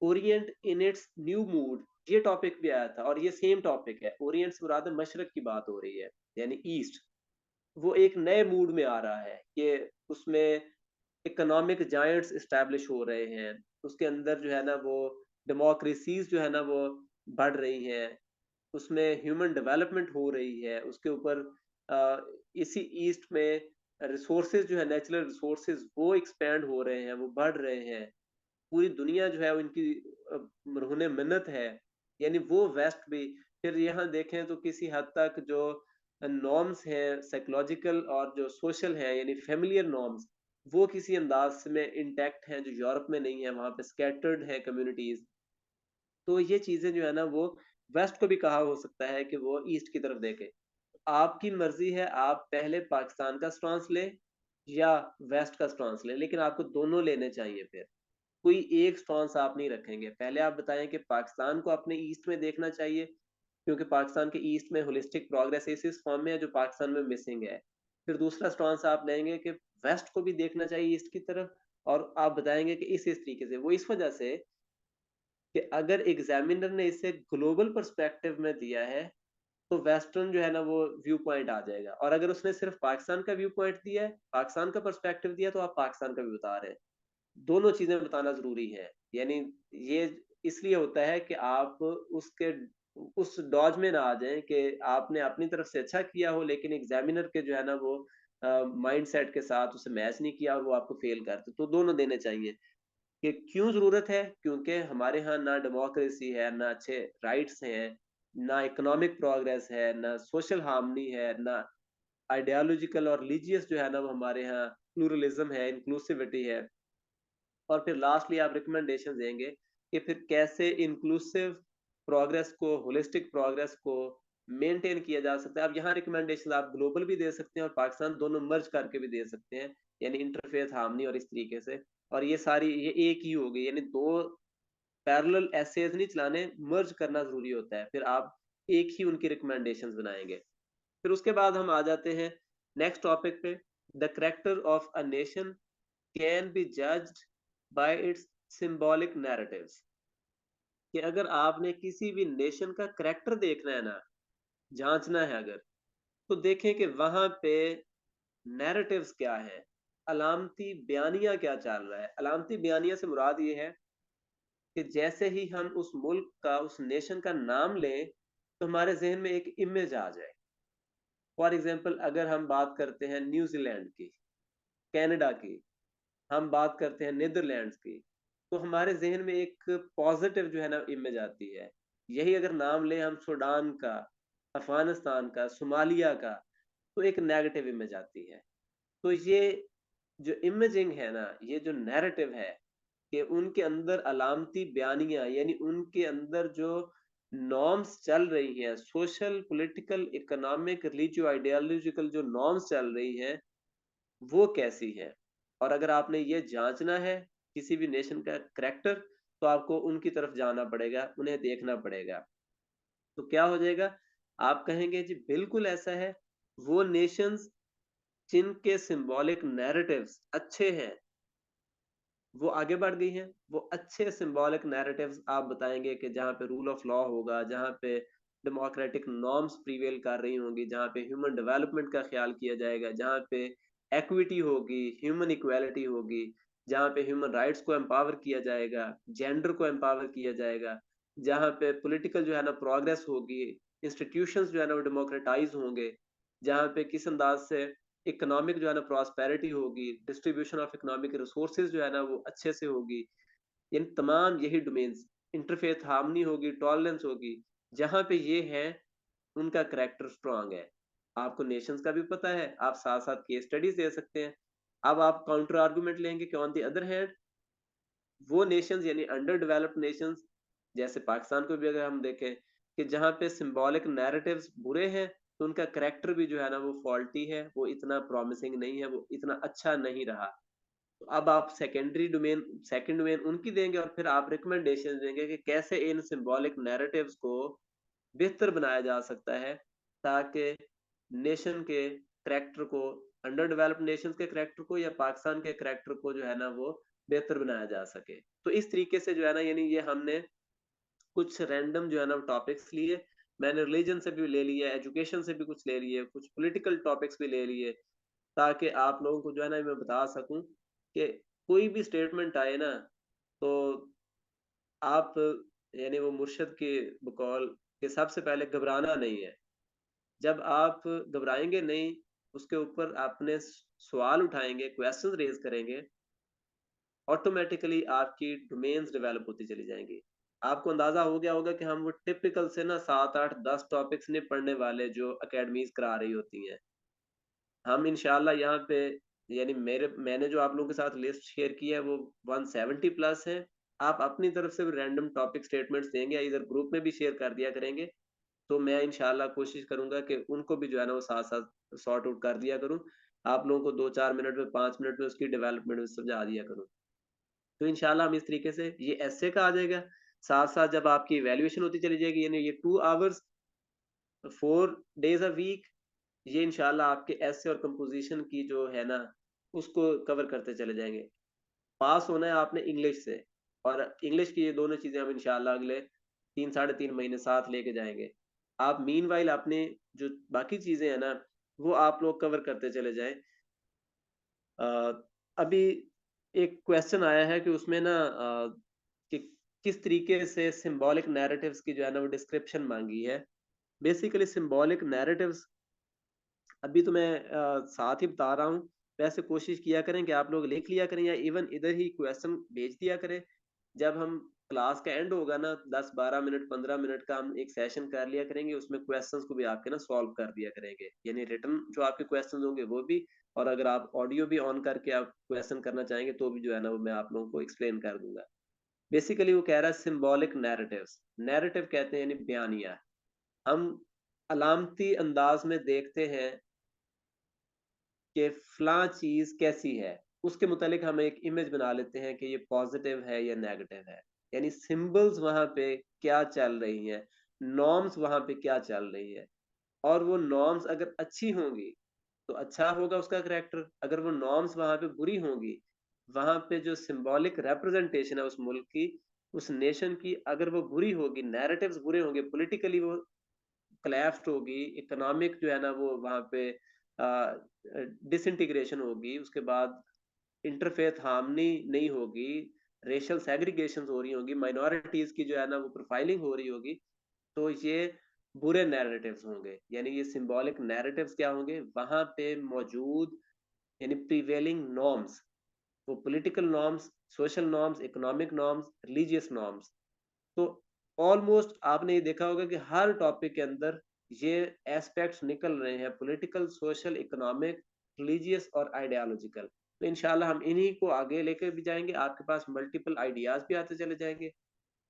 orient in its new mood, ये टॉपिक भी आया था, और ये सेम टॉपिक है, ओरिएंट से मुराद मशरक की बात हो रही है, यानी ईस्ट। वो एक नए मूड में आ रहा है कि उसमें इकोनॉमिक जायंट्स इस्टेब्लिश हो रहे हैं, उसके अंदर जो है ना वो डेमोक्रेसीज जो है ना वो बढ़ रही हैं, उसमें ह्यूमन डेवलपमेंट हो रही है, उसके ऊपर इसी ईस्ट में रिसोर्सेज जो है, नेचुरल रिसोर्सेज वो एक्सपैंड हो रहे हैं, वो बढ़ रहे हैं, पूरी दुनिया जो है उनकी मरहूने मिन्नत है। यानी वो वेस्ट भी, फिर यहाँ देखें तो किसी हद तक जो नॉर्म्स हैं साइकोलॉजिकल और जो सोशल है, यानी फेमिलियर नॉर्म्स, वो किसी अंदाज में इंटैक्ट हैं जो यूरोप में नहीं है, वहां पे स्कैटर्ड है कम्युनिटीज। तो ये चीजें जो है ना वो वेस्ट को भी कहा हो सकता है कि वो ईस्ट की तरफ देखे। आपकी मर्जी है, आप पहले पाकिस्तान का स्टांस ले या वेस्ट का स्टांस ले, लेकिन आपको दोनों लेने चाहिए। फिर कोई एक स्टांस आप नहीं रखेंगे। पहले आप बताएं कि पाकिस्तान को अपने ईस्ट में देखना चाहिए, क्योंकि पाकिस्तान के ईस्ट में होलिस्टिक प्रोग्रेस इस फॉर्म में है जो पाकिस्तान में मिसिंग है। फिर दूसरा स्टांस आप लेंगे कि वेस्ट को भी देखना चाहिए ईस्ट की तरफ, और आप बताएंगे कि इस तरीके से, वो इस वजह से कि अगर एग्जामिनर ने इसे ग्लोबल पर्सपेक्टिव में दिया है तो वेस्टर्न जो है ना वो व्यू पॉइंट आ जाएगा, और अगर उसने सिर्फ पाकिस्तान का व्यू पॉइंट दिया है, पाकिस्तान का पर्सपेक्टिव दिया, तो आप पाकिस्तान का भी बता रहे हैं। दोनों चीजें बताना जरूरी है। यानी ये इसलिए होता है कि आप उसके उस डॉज में ना आ जाएं कि आपने अपनी तरफ से अच्छा किया हो, लेकिन एग्जामिनर के जो है ना वो माइंड सेट के साथ उसे मैच नहीं किया और वो आपको फेल करते। तो दोनों देने चाहिए। कि क्यों जरूरत है, क्योंकि हमारे यहाँ ना डेमोक्रेसी है, ना अच्छे राइट्स हैं, ना इकोनॉमिक प्रोग्रेस है, ना सोशल हार्मनी है, ना आइडियोलॉजिकल और रिलीजियस जो है ना वो हमारे यहाँ प्लूरलिज्म है, इंक्लूसिविटी है। और फिर लास्टली आप रिकमेंडेशन देंगे कि फिर कैसे इंक्लूसिव प्रोग्रेस को, होलिस्टिक प्रोग्रेस को मेंटेन किया जा सकता है। अब यहाँ रिकमेंडेशन आप ग्लोबल भी दे सकते हैं और पाकिस्तान, दोनों मर्ज करके भी दे सकते हैं, यानी इंटरफेथ हार्मनी और इस तरीके से। और ये सारी ये एक ही हो गई, यानी दो पैरेलल एसेज नहीं चलाने, मर्ज करना जरूरी होता है, फिर आप एक ही उनकी रिकमेंडेशंस बनाएंगे। फिर उसके बाद हम आ जाते हैं नेक्स्ट टॉपिक पे, the character of a nation can be judged bye it's symbolic narratives. कि अगर आपने किसी भी नेशन का करेक्टर देखना है ना, जांचना है अगर, तो देखें कि वहां पे नैरेटिव्स क्या है, अलामती बयानिया क्या चल रहा है। अलामती बयानिया से मुराद ये है कि जैसे ही हम उस मुल्क का, उस नेशन का नाम लें, तो हमारे जहन में एक इमेज आ जाए। फॉर एग्जाम्पल अगर हम बात करते हैं न्यूजीलैंड की, कनाडा की, हम बात करते हैं नीदरलैंड्स की, तो हमारे जहन में एक पॉजिटिव जो है ना इमेज आती है। यही अगर नाम लें हम सूडान का, अफगानिस्तान का, सोमालिया का, तो एक नेगेटिव इमेज आती है। तो ये जो इमेजिंग है ना, ये जो नैरेटिव है कि उनके अंदर अलामती बयानियां, यानी उनके अंदर जो नॉर्म्स चल रही हैं, social, political, economic, religio ideological जो नॉर्म्स चल रही हैं, वो कैसी है। और अगर आपने ये जांचना है किसी भी नेशन का करेक्टर, तो आपको उनकी तरफ जाना पड़ेगा, उन्हें देखना पड़ेगा। तो क्या हो जाएगा, आप कहेंगे जी बिल्कुल ऐसा है, वो नेशंस जिनके सिंबॉलिक नैरेटिव्स अच्छे हैं, वो आगे बढ़ गई हैं। वो अच्छे सिंबॉलिक नैरेटिव्स आप बताएंगे कि जहाँ पे रूल ऑफ लॉ होगा, जहाँ पे डेमोक्रेटिक नॉर्म्स प्रीवेल कर रही होंगी, जहाँ पे ह्यूमन डेवलपमेंट का ख्याल किया जाएगा, जहाँ पे एक्विटी होगी, ह्यूमन इक्वालिटी होगी, जहाँ पे ह्यूमन राइट्स को एम्पावर किया जाएगा, जेंडर को एम्पावर किया जाएगा, जहाँ पे पॉलिटिकल जो है ना प्रोग्रेस होगी, इंस्टीट्यूशंस जो है ना वो डेमोक्रेटाइज होंगे, जहाँ पे किस अंदाज से इकोनॉमिक जो है ना प्रॉस्पेरिटी होगी, डिस्ट्रीब्यूशन ऑफ इकोनॉमिक रिसोर्सेज जो है ना वो अच्छे से होगी। इन तमाम यही डोमेन्स, इंटरफेथ हार्मनी होगी, टॉलरेंस होगी, जहां पे ये है उनका करेक्टर स्ट्रांग है। आपको नेशंस का भी पता है, आप साथ साथ केस स्टडीज दे सकते हैं। अब आप काउंटर आर्गुमेंट लेंगे कि ऑन द अदर हैंड वो नेशंस यानी अंडर डेवलप्ड नेशंस, जैसे पाकिस्तान को भी अगर हम देखें कि जहाँ पे सिंबॉलिक नैरेटिव्स बुरे हैं, तो उनका करेक्टर भी जो है ना वो फॉल्टी है, वो इतना प्रॉमिसिंग नहीं है, वो इतना अच्छा नहीं रहा। तो अब आप सेकेंडरी डोमेन, सेकंड डोमेन उनकी देंगे और फिर आप रिकमेंडेशन देंगे कि कैसे इन सिंबॉलिक नैरेटिव्स को बेहतर बनाया जा सकता है, ताकि नेशन के करैक्टर को, अंडर डेवलप्ड नेशन के करैक्टर को या पाकिस्तान के करैक्टर को जो है ना वो बेहतर बनाया जा सके। तो इस तरीके से जो है ना, यानी ये हमने कुछ रैंडम जो है ना टॉपिक्स लिए। मैंने रिलीजन से भी ले लिया, एजुकेशन से भी कुछ ले लिए, कुछ पॉलिटिकल टॉपिक्स भी ले लिए, ताकि आप लोगों को जो है ना मैं बता सकूं कि कोई भी स्टेटमेंट आए ना, तो आप यानी वो मुर्शद के बकौल के सबसे पहले घबराना नहीं है। जब आप घबराएंगे नहीं, उसके ऊपर आपने सवाल उठाएंगे, क्वेश्चंस रेज करेंगे, ऑटोमेटिकली आपकी डोमेन्स डेवलप होती चली जाएंगी। आपको अंदाजा हो गया होगा कि हम वो टिपिकल से ना 7 8 10 टॉपिक्स नहीं पढ़ने वाले जो अकेडमीज करा रही होती हैं। हम इंशाल्लाह यहाँ पे, यानी मैंने जो आप लोगों के साथ लिस्ट शेयर की है वो 170 प्लस है। आप अपनी तरफ से भी रैंडम टॉपिक स्टेटमेंट्स देंगे, इधर ग्रुप में भी शेयर कर दिया करेंगे, तो मैं इंशाल्लाह कोशिश करूंगा कि उनको भी जो है ना वो साथ साथ सॉर्ट आउट कर दिया करूं। आप लोगों को 2 4 मिनट में, 5 मिनट में उसकी डेवलपमेंट में समझा दिया करूं। तो इंशाल्लाह हम इस तरीके से, ये ऐसे का आ जाएगा। साथ साथ जब आपकी वैल्यूएशन होती चली जाएगी, यानी ये 2 आवर्स 4 डेज अ वीक, ये इंशाल्लाह आपके ऐसे और कंपोजिशन की जो है ना उसको कवर करते चले जाएंगे। पास होना है आपने इंग्लिश से, और इंग्लिश की ये दोनों चीजें हम इंशाल्लाह अगले 3 साढ़े 3 महीने साथ लेके जाएंगे। आप मीन वाइल अपने जो बाकी चीजें हैं ना वो आप लोग कवर करते चले जाएं। अभी एक क्वेश्चन आया है कि उसमें ना कि किस तरीके से सिंबॉलिक नैरेटिव्स की जो है ना वो डिस्क्रिप्शन मांगी है। बेसिकली सिंबॉलिक नैरेटिव्स अभी तो मैं साथ ही बता रहा हूँ। वैसे कोशिश किया करें कि आप लोग लिख लिया करें, या इवन इधर ही क्वेश्चन भेज दिया करें। जब हम क्लास का एंड होगा ना, 10 12 मिनट 15 मिनट का हम एक सेशन कर लिया करेंगे, उसमें क्वेश्चंस को भी आपके ना सॉल्व कर दिया करेंगे, यानी रिटर्न जो आपके क्वेश्चंस होंगे वो भी, और अगर आप ऑडियो भी ऑन करके आप क्वेश्चन करना चाहेंगे तो भी जो है ना वो मैं आप लोगों को एक्सप्लेन कर दूंगा। बेसिकली वो कह रहा है सिंबॉलिक नैरेटिव्स, नैरेटिव कहते हैं यानी बयानिया। हम अलामती अंदाज में देखते हैं कि फलां चीज कैसी है, उसके मुतालिक हम एक इमेज बना लेते हैं कि ये पॉजिटिव है या नेगेटिव है। यानी सिंबल्स वहां पे क्या चल रही हैं, नॉर्म्स वहां पे क्या चल रही है, और वो नॉर्म्स अगर अच्छी होंगी तो अच्छा होगा उसका करेक्टर। अगर वो नॉर्म्स वहां पे बुरी होंगी, वहां पे जो सिंबॉलिक रिप्रेजेंटेशन है उस मुल्क की, उस नेशन की, अगर वो बुरी होगी, नैरेटिव्स बुरे होंगे, पॉलिटिकली वो क्लैफ्ट होगी, इकोनॉमिक जो है ना वो वहां पे डिसइंटीग्रेशन होगी, उसके बाद इंटरफेथ हार्मनी नहीं होगी, रेशियल सेग्रीगेशन हो रही होगी, माइनॉरिटीज की जो है ना वो प्रोफाइलिंग हो रही होगी, तो ये बुरे नैरेटिव्स होंगे। यानी ये सिंबॉलिक नैरेटिव्स क्या होंगे वहां पे मौजूद, यानी प्रिवेलिंग नॉर्म्स, वो political norms, social norms, economic norms, religious norms. तो ऑलमोस्ट आपने ये देखा होगा कि हर टॉपिक के अंदर ये एस्पेक्ट्स निकल रहे हैं, पॉलिटिकल, सोशल, इकोनॉमिक, रिलीजियस और आइडियोलॉजिकल। तो इंशाल्लाह हम इन्हीं को आगे लेकर भी जाएंगे, आपके पास मल्टीपल आइडियाज भी आते चले जाएंगे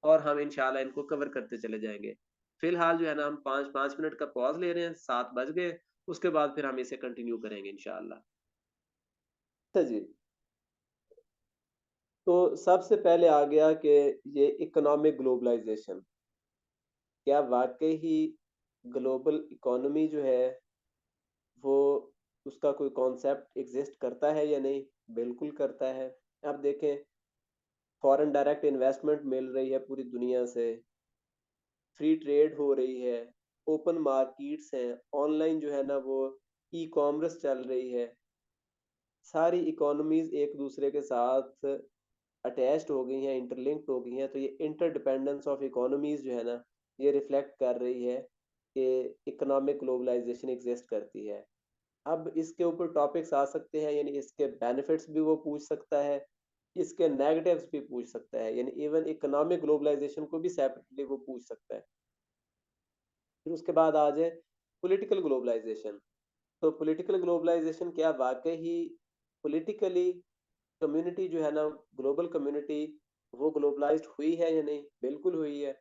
और हम इंशाल्लाह इनको कवर करते चले जाएंगे। फिलहाल जो है ना हम 5-5 मिनट का पॉज ले रहे हैं, 7 बज गए, उसके बाद फिर हम इसे कंटिन्यू करेंगे इंशाल्लाह। अच्छा जी, तो सबसे पहले आ गया कि ये इकोनॉमिक ग्लोबलाइजेशन, क्या वाकई ही ग्लोबल इकोनॉमी जो है वो उसका कोई कॉन्सेप्ट एग्जिस्ट करता है या नहीं? बिल्कुल करता है। आप देखें, फॉरेन डायरेक्ट इन्वेस्टमेंट मिल रही है पूरी दुनिया से, फ्री ट्रेड हो रही है, ओपन मार्केट्स हैं, ऑनलाइन जो है ना वो ई कॉमर्स चल रही है, सारी इकोनॉमीज एक दूसरे के साथ अटैच्ड हो गई हैं, इंटरलिंक्ड हो गई हैं। तो ये इंटरडिपेंडेंस ऑफ इकोनॉमीज जो है ना, ये रिफ्लेक्ट कर रही है कि इकोनॉमिक ग्लोबलाइजेशन एग्जिस्ट करती है। अब इसके ऊपर टॉपिक्स आ सकते हैं, यानी इसके बेनिफिट्स भी वो पूछ सकता है, इसके नेगेटिव्स भी पूछ सकता है, यानी इवन इकोनॉमिक ग्लोबलाइजेशन को भी सेपरेटली वो पूछ सकता है। फिर उसके बाद आ जाए पॉलिटिकल ग्लोबलाइजेशन। तो पॉलिटिकल ग्लोबलाइजेशन क्या वाकई ही पॉलिटिकली कम्युनिटी जो है ना, ग्लोबल कम्युनिटी, वो ग्लोबलाइज्ड हुई है या नहीं? बिल्कुल हुई है।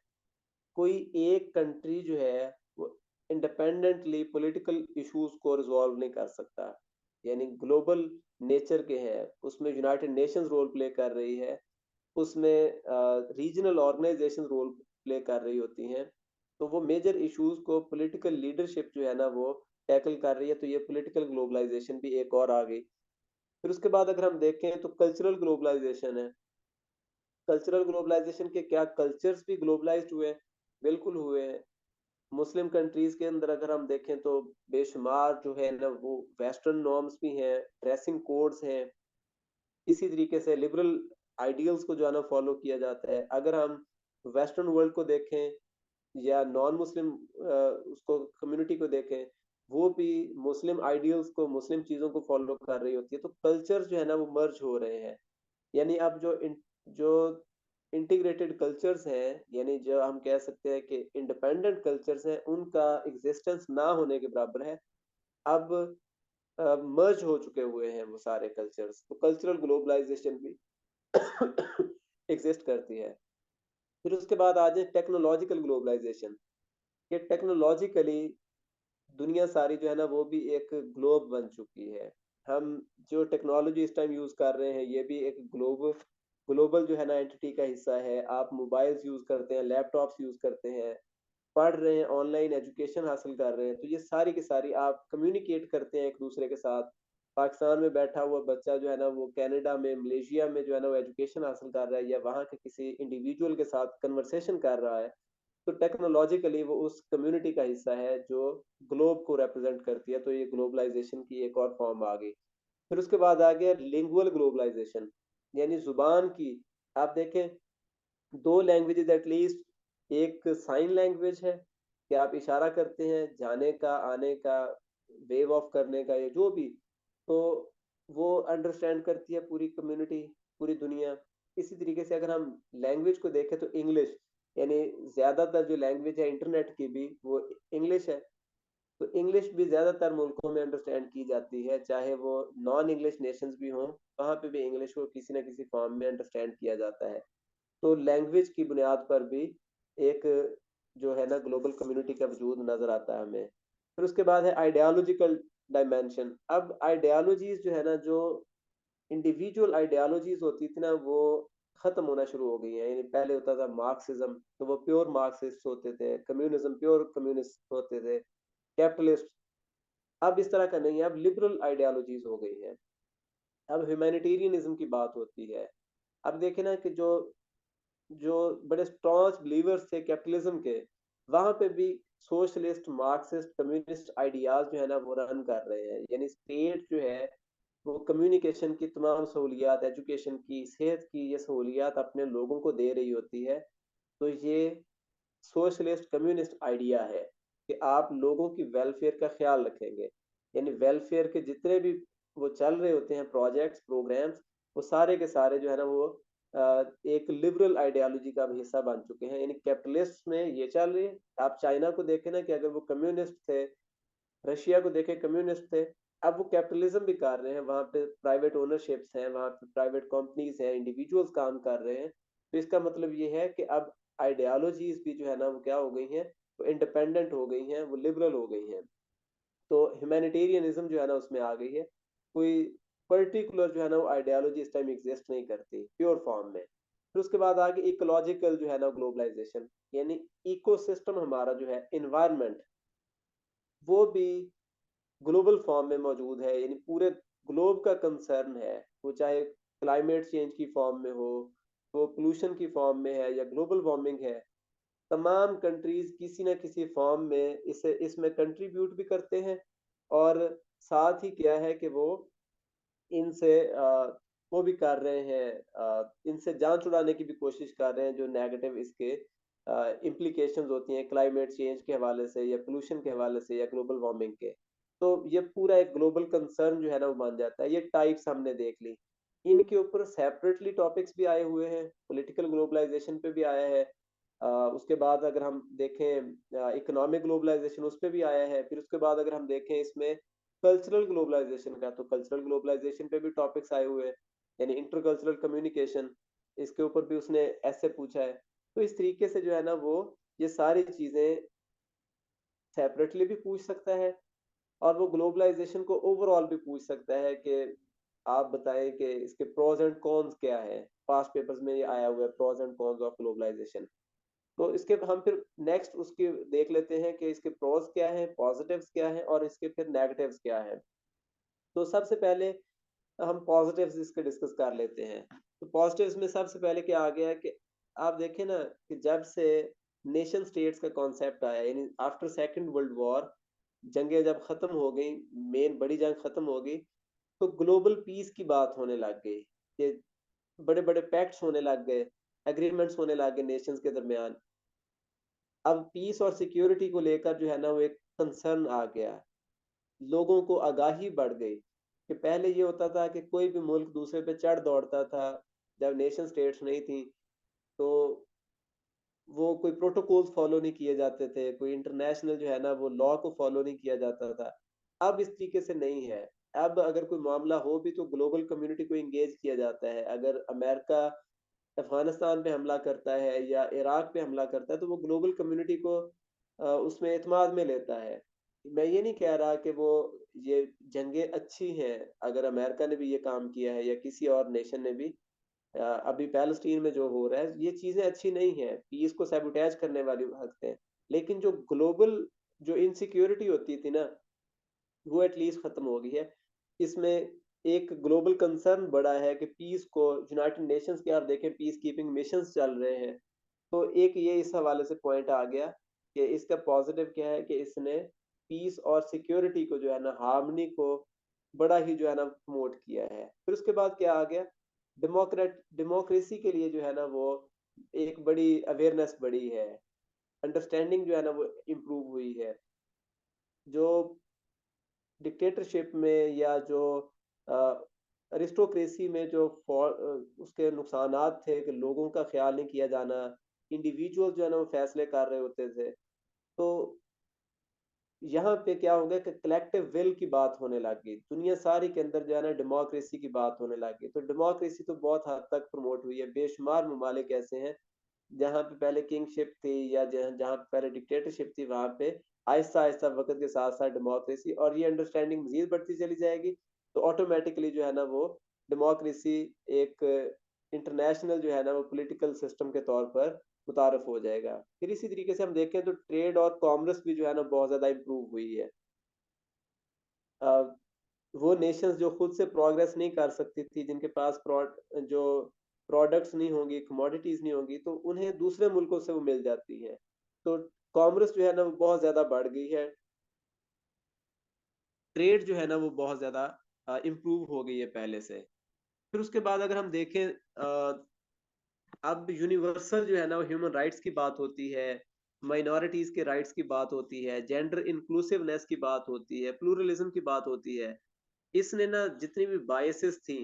कोई एक कंट्री जो है वो इंडिपेंडेंटली पॉलिटिकल इश्यूज को रिजॉल्व नहीं कर सकता, यानी ग्लोबल नेचर के हैं, उसमें यूनाइटेड नेशंस रोल प्ले कर रही है, उसमें रीजनल ऑर्गेनाइजेशन रोल प्ले कर रही होती हैं। तो वो मेजर इश्यूज को पॉलिटिकल लीडरशिप जो है ना वो टैकल कर रही है। तो ये पॉलिटिकल ग्लोबलाइजेशन भी एक और आ गई। फिर उसके बाद अगर हम देखें तो कल्चरल ग्लोबलाइजेशन है। कल्चरल ग्लोबलाइजेशन के क्या कल्चर्स भी ग्लोबलाइज्ड हुए? बिल्कुल हुए हैं। मुस्लिम कंट्रीज के अंदर अगर हम देखें तो बेशुमार जो है ना वो वेस्टर्न नॉर्म्स भी हैं, ड्रेसिंग कोड्स हैं, इसी तरीके से लिबरल आइडियल्स को जो है ना फॉलो किया जाता है। अगर हम वेस्टर्न वर्ल्ड को देखें या नॉन मुस्लिम उसको कम्युनिटी को देखें, वो भी मुस्लिम आइडियल्स को, मुस्लिम चीजों को फॉलो कर रही होती है। तो कल्चर जो है ना वो मर्ज हो रहे हैं, यानी अब जो इंटीग्रेटेड कल्चर्स हैं, यानी जो हम कह सकते हैं कि इंडिपेंडेंट कल्चर्स हैं, उनका एग्जिस्टेंस ना होने के बराबर है। अब मर्ज हो चुके हुए हैं वो सारे कल्चर्स। तो कल्चरल ग्लोबलाइजेशन भी एग्जिस्ट करती है। फिर उसके बाद आ जाए टेक्नोलॉजिकल ग्लोबलाइजेशन। ये टेक्नोलॉजिकली दुनिया सारी जो है ना वो भी एक ग्लोब बन चुकी है। हम जो टेक्नोलॉजी इस टाइम यूज कर रहे हैं ये भी एक ग्लोबल जो है ना एंटिटी का हिस्सा है। आप मोबाइल्स यूज करते हैं, लैपटॉप्स यूज करते हैं, पढ़ रहे हैं, ऑनलाइन एजुकेशन हासिल कर रहे हैं। तो ये सारी की सारी आप कम्युनिकेट करते हैं एक दूसरे के साथ। पाकिस्तान में बैठा हुआ बच्चा जो है ना वो कनाडा में, मलेशिया में जो है ना वो एजुकेशन हासिल कर रहा है, या वहाँ के किसी इंडिविजुअल के साथ कन्वर्सेशन कर रहा है। तो टेक्नोलॉजिकली वो उस कम्युनिटी का हिस्सा है जो ग्लोब को रिप्रेजेंट करती है। तो ये ग्लोबलाइजेशन की एक और फॉर्म आ गई। फिर उसके बाद आ गया लिंगुअल ग्लोबलाइजेशन, यानी जुबान की। आप देखें, दो लैंग्वेजेस एटलीस्ट, एक साइन लैंग्वेज है कि आप इशारा करते हैं जाने का, आने का, वेव ऑफ करने का, या जो भी, तो वो अंडरस्टैंड करती है पूरी कम्युनिटी, पूरी दुनिया। इसी तरीके से अगर हम लैंग्वेज को देखें तो इंग्लिश, यानी ज्यादातर जो लैंग्वेज है इंटरनेट की भी वो इंग्लिश है। तो इंग्लिश भी ज्यादातर मुल्कों में अंडरस्टैंड की जाती है, चाहे वो नॉन इंग्लिश नेशंस भी हों, वहां पे भी इंग्लिश को किसी ना किसी फॉर्म में अंडरस्टैंड किया जाता है। तो लैंग्वेज की बुनियाद पर भी एक जो है ना ग्लोबल कम्युनिटी का वजूद नजर आता है हमें। फिर उसके बाद है आइडियोलॉजिकल डायमेंशन। अब आइडियोलॉजीज जो है ना, जो इंडिविजुअल आइडियोलॉजीज होती थी ना वो खत्म होना शुरू हो गई है। यानी पहले होता था मार्क्सिज्म, तो वो प्योर मार्क्सिस्ट होते थे, कम्युनिज्म प्योर कम्युनिस्ट होते थे, कैपिटलिस्ट। अब इस तरह का नहीं है, अब लिबरल आइडियोलॉजीज हो गई है। अब ह्यूमैनिटेरियनिज्म की बात होती है। अब देखे ना कि जो जो बड़े स्ट्रॉन्ग बिलीवर्स थे कैपिटलिज्म के, वहां पे भी सोशलिस्ट, मार्क्सिस्ट, कम्युनिस्ट आइडियाज जो है ना वो रन कर रहे हैं। यानी स्टेट जो है वो कम्युनिकेशन की तमाम सहूलियात, एजुकेशन की, सेहत की, ये सहूलियात अपने लोगों को दे रही होती है। तो ये सोशलिस्ट कम्युनिस्ट आइडिया है कि आप लोगों की वेलफेयर का ख्याल रखेंगे। यानी वेलफेयर के जितने भी वो चल रहे होते हैं प्रोजेक्ट्स, प्रोग्राम्स, वो सारे के सारे जो है ना वो एक लिबरल आइडियोलॉजी का अब हिस्सा बन चुके हैं। यानी कैपिटलिस्ट में ये चल रही है। आप चाइना को देखें ना कि अगर वो कम्युनिस्ट थे, रशिया को देखें कम्युनिस्ट थे, अब वो कैपिटलिज्म भी कर रहे हैं, वहां पे प्राइवेट ओनरशिप्स हैं, वहां पे प्राइवेट कंपनीज हैं, इंडिविजुअल्स काम कर रहे हैं। तो इसका मतलब ये है कि अब आइडियोलॉजीज भी जो है ना वो क्या हो गई हैं, वो इंडिपेंडेंट हो गई हैं, वो लिबरल हो गई हैं। तो ह्यूमैनिटेरियनिज्म जो है ना उसमें आ गई है। कोई पर्टिकुलर जो है ना वो आइडियोलॉजी इस टाइम एग्जिस्ट नहीं करती प्योर फॉर्म में। फिर उसके बाद आगे इकोलॉजिकल जो है ना ग्लोबलाइजेशन, यानी इकोसिस्टम हमारा जो है इन्वायरमेंट, वो भी ग्लोबल फॉर्म में मौजूद है, यानी पूरे ग्लोब का कंसर्न है। वो चाहे क्लाइमेट चेंज की फॉर्म में हो, वो पोल्यूशन की फॉर्म में है, या ग्लोबल वार्मिंग है, तमाम कंट्रीज किसी न किसी फॉर्म में इसे इसमें कंट्रीब्यूट भी करते हैं। और साथ ही क्या है कि वो इनसे वो भी कर रहे हैं, इनसे जान छुड़ाने की भी कोशिश कर रहे हैं, जो नेगेटिव इसके इम्प्लीकेशंस होती हैं क्लाइमेट चेंज के हवाले से, या पोल्यूशन के हवाले से, या ग्लोबल वार्मिंग के। तो ये पूरा एक ग्लोबल कंसर्न जो है ना वो बन जाता है। ये टाइप्स हमने देख ली। इनके ऊपर सेपरेटली टॉपिक्स भी आए हुए हैं, पॉलिटिकल ग्लोबलाइजेशन पे भी आया है। उसके बाद अगर हम देखें इकोनॉमिक ग्लोबलाइजेशन, उस पर भी आया है। फिर उसके बाद अगर हम देखें इसमें कल्चरल ग्लोबलाइजेशन का, तो कल्चरल ग्लोबलाइजेशन पे भी टॉपिक्स आए हुए हैं, यानी इंटरकल्चरल कम्युनिकेशन, इसके ऊपर भी उसने ऐसे पूछा है। तो इस तरीके से जो है ना वो ये सारी चीजें सेपरेटली भी पूछ सकता है, और वो ग्लोबलाइजेशन को ओवरऑल भी पूछ सकता है कि आप बताएं कि इसके प्रोज एंड कॉन्स क्या है। पास्ट पेपर्स में ये आया हुआ है, pros and cons of globalisation. तो इसके हम फिर नेक्स्ट उसके देख लेते हैं कि इसके प्रोज क्या है, पॉजिटिव्स क्या है, और इसके फिर नेगेटिव्स क्या है। तो सबसे पहले हम पॉजिटिव्स इसके डिस्कस कर लेते हैं। तो पॉजिटिव्स में सबसे पहले क्या आ गया कि आप देखें ना कि जब से नेशन स्टेट्स का कॉन्सेप्ट आया, यानी आफ्टर सेकंड वर्ल्ड वॉर, जंगें जब खत्म हो गई, मेन बड़ी जंग खत्म हो गई, तो ग्लोबल पीस की बात होने लग गई। ये बड़े बड़े पैक्ट्स होने लग गए, एग्रीमेंट्स होने लग गए नेशंस के दरमियान। अब पीस और सिक्योरिटी को लेकर जो है ना वो एक कंसर्न आ गया, लोगों को आगाही बढ़ गई। कि पहले ये होता था कि कोई भी मुल्क दूसरे पे चढ़ दौड़ता था, जब नेशन स्टेट्स नहीं थी, तो वो कोई प्रोटोकॉल्स फॉलो नहीं किए जाते थे, कोई इंटरनेशनल जो है ना वो लॉ को फॉलो नहीं किया जाता था। अब इस तरीके से नहीं है। अब अगर कोई मामला हो भी तो ग्लोबल कम्युनिटी को इंगेज किया जाता है। अगर अमेरिका अफगानिस्तान पे हमला करता है या इराक पे हमला करता है, तो वो ग्लोबल कम्युनिटी को उसमें एतमाद में लेता है। मैं ये नहीं कह रहा कि वो ये जंगें अच्छी हैं, अगर अमेरिका ने भी ये काम किया है या किसी और नेशन ने भी। अभी पैलेस्टीन में जो हो रहा है, ये चीजें अच्छी नहीं है, पीस को सैबोटेज करने वाली हरकतें हैं। लेकिन जो ग्लोबल जो इनसिक्योरिटी होती थी ना, वो एटलीस्ट खत्म हो गई है। इसमें एक ग्लोबल कंसर्न बड़ा है कि पीस को यूनाइटेड नेशंस के, आप देखें पीस कीपिंग मिशंस चल रहे हैं। तो एक ये इस हवाले से पॉइंट आ गया कि इसका पॉजिटिव क्या है कि इसने पीस और सिक्योरिटी को जो है ना, हार्मनी को बड़ा ही जो है ना प्रमोट किया है। फिर उसके बाद क्या आ गया, डेमोक्रेसी के लिए जो है ना वो एक बड़ी अवेयरनेस बढ़ी है, अंडरस्टैंडिंग जो है ना वो इम्प्रूव हुई है। जो डिक्टेटरशिप में या जो अरिस्टोक्रेसी में जो उसके नुकसानात थे कि लोगों का ख्याल नहीं किया जाना, इंडिविजुअल जो है ना वो फैसले कर रहे होते थे। तो यहाँ पे क्या हो गया कि कलेक्टिव विल की बात होने लग गई, दुनिया सारी के अंदर जो है ना डेमोक्रेसी की बात होने लग गई। तो डेमोक्रेसी तो बहुत हद तक प्रमोट हुई है। बेशुमार ममालिक ऐसे हैं जहाँ पे पहले किंगशिप थी, या जहाँ जहाँ पे पहले डिक्टेटरशिप थी, वहां पे आहिस्ता आहिस्ता वक्त के साथ साथ डेमोक्रेसी, और ये अंडरस्टैंडिंग मजीद बढ़ती चली जाएगी। तो ऑटोमेटिकली जो है ना वो डेमोक्रेसी एक इंटरनेशनल जो है ना वो पॉलिटिकल सिस्टम के तौर पर मुतारफ हो जाएगा। फिर इसी तरीके से हम देखें तो ट्रेड और कॉमर्स भी जो है ना बहुत ज्यादा इम्प्रूव हुई है। अ, वो नेशंस जो खुद से प्रोग्रेस नहीं कर सकती थी, जिनके पास जो प्रोडक्ट्स नहीं होंगी, कमोडिटीज नहीं होंगी, तो उन्हें दूसरे मुल्कों से वो मिल जाती है। तो कॉमर्स जो है ना वो बहुत ज्यादा बढ़ गई है। ट्रेड जो है ना वो बहुत ज्यादा इम्प्रूव हो गई है पहले से। फिर उसके बाद अगर हम देखें, अब यूनिवर्सल जो है ना वो ह्यूमन राइट्स की बात होती है, माइनॉरिटीज के राइट्स की बात होती है, जेंडर इंक्लूसिवनेस की बात होती है, प्लूरलिज्म की बात होती है। इसने ना जितनी भी बायसेस थी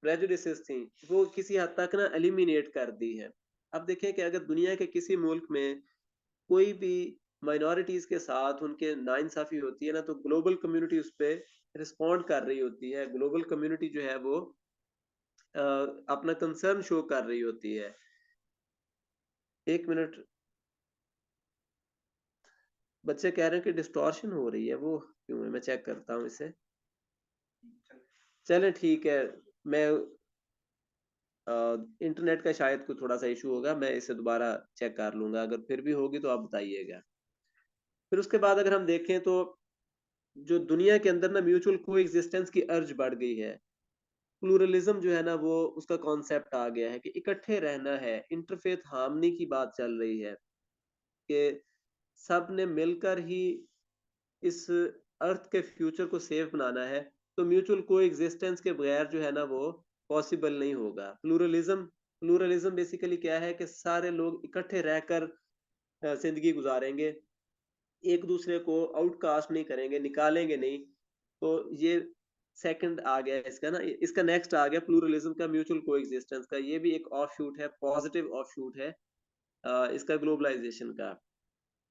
प्रेजुडिसेस थी वो किसी हद तक ना एलिमिनेट कर दी है। अब देखें कि अगर दुनिया के किसी मुल्क में कोई भी माइनॉरिटीज के साथ उनके नाइंसाफी होती है ना, तो ग्लोबल कम्युनिटी उस पर रिस्पॉन्ड कर रही होती है। ग्लोबल कम्युनिटी जो है वो अपना कंसर्न शो कर रही होती है। एक मिनट, बच्चे कह रहे हैं कि डिस्टॉर्शन हो रही है, वो क्यों है? मैं चेक करता हूँ इसे। चले ठीक है, मैं इंटरनेट का शायद कोई थोड़ा सा इशू होगा, मैं इसे दोबारा चेक कर लूंगा, अगर फिर भी होगी तो आप बताइएगा। फिर उसके बाद अगर हम देखें तो जो दुनिया के अंदर ना म्यूचुअल को एग्जिस्टेंस की अर्ज बढ़ गई है। प्लूरलिज्म जो है ना वो उसका कॉन्सेप्ट आ गया है कि इकट्ठे रहना है, इंटरफेथ हार्मनी की बात चल रही है कि सब ने मिलकर ही इस अर्थ के फ्यूचर को सेफ बनाना है। तो म्यूचुअल को एग्जिस्टेंस के बगैर जो है ना वो पॉसिबल नहीं होगा। प्लूरलिज्म बेसिकली क्या है कि सारे लोग इकट्ठे रहकर जिंदगी गुजारेंगे, एक दूसरे को आउटकास्ट नहीं करेंगे, निकालेंगे नहीं। तो ये सेकंड आ गया इसका ना, इसका नेक्स्ट आ गया प्लूरलिज्म का, म्यूचुअल कोएग्जिस्टेंस का। ये भी एक ऑफ शूट है, पॉजिटिव ऑफ शूट है इसका ग्लोबलाइजेशन का।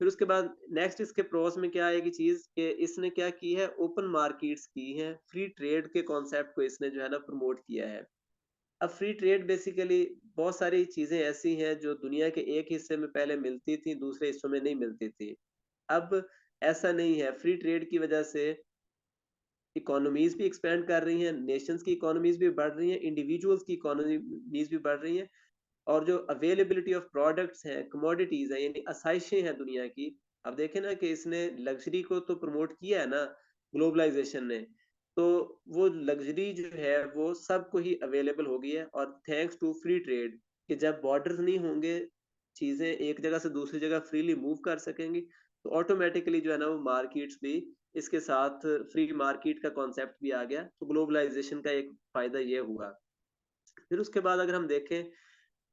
फिर उसके बाद नेक्स्ट इसके प्रोस में क्या आएगी चीज कि इसने क्या की है, ओपन मार्केट्स की है, फ्री ट्रेड के कॉन्सेप्ट को इसने जो है ना प्रमोट किया है। अब फ्री ट्रेड बेसिकली बहुत सारी चीजें ऐसी हैं जो दुनिया के एक हिस्से में पहले मिलती थी, दूसरे हिस्सों में नहीं मिलती थी। अब ऐसा नहीं है, फ्री ट्रेड की वजह से इकोनॉमीज भी एक्सपेंड कर रही हैं, नेशंस की इकोनॉमीज भी बढ़ रही हैं, इंडिविजुअल्स की इकोनॉमीज भी बढ़ रही हैं। और जो अवेलेबिलिटी ऑफ प्रोडक्ट्स हैं, कमोडिटीज हैं, यानी आसाइशें हैं दुनिया की। अब देखें ना कि इसने लग्जरी को तो प्रमोट किया है ना ग्लोबलाइजेशन ने, तो वो लग्जरी जो है वो सबको ही अवेलेबल हो गई है। और थैंक्स टू फ्री ट्रेड, कि जब बॉर्डर्स नहीं होंगे, चीजें एक जगह से दूसरी जगह फ्रीली मूव कर सकेंगी, तो ऑटोमेटिकली जो है ना वो मार्केट्स भी इसके साथ, फ्री मार्केट का कॉन्सेप्ट भी आ गया। तो ग्लोबलाइजेशन का एक फायदा ये हुआ। फिर उसके बाद अगर हम देखें,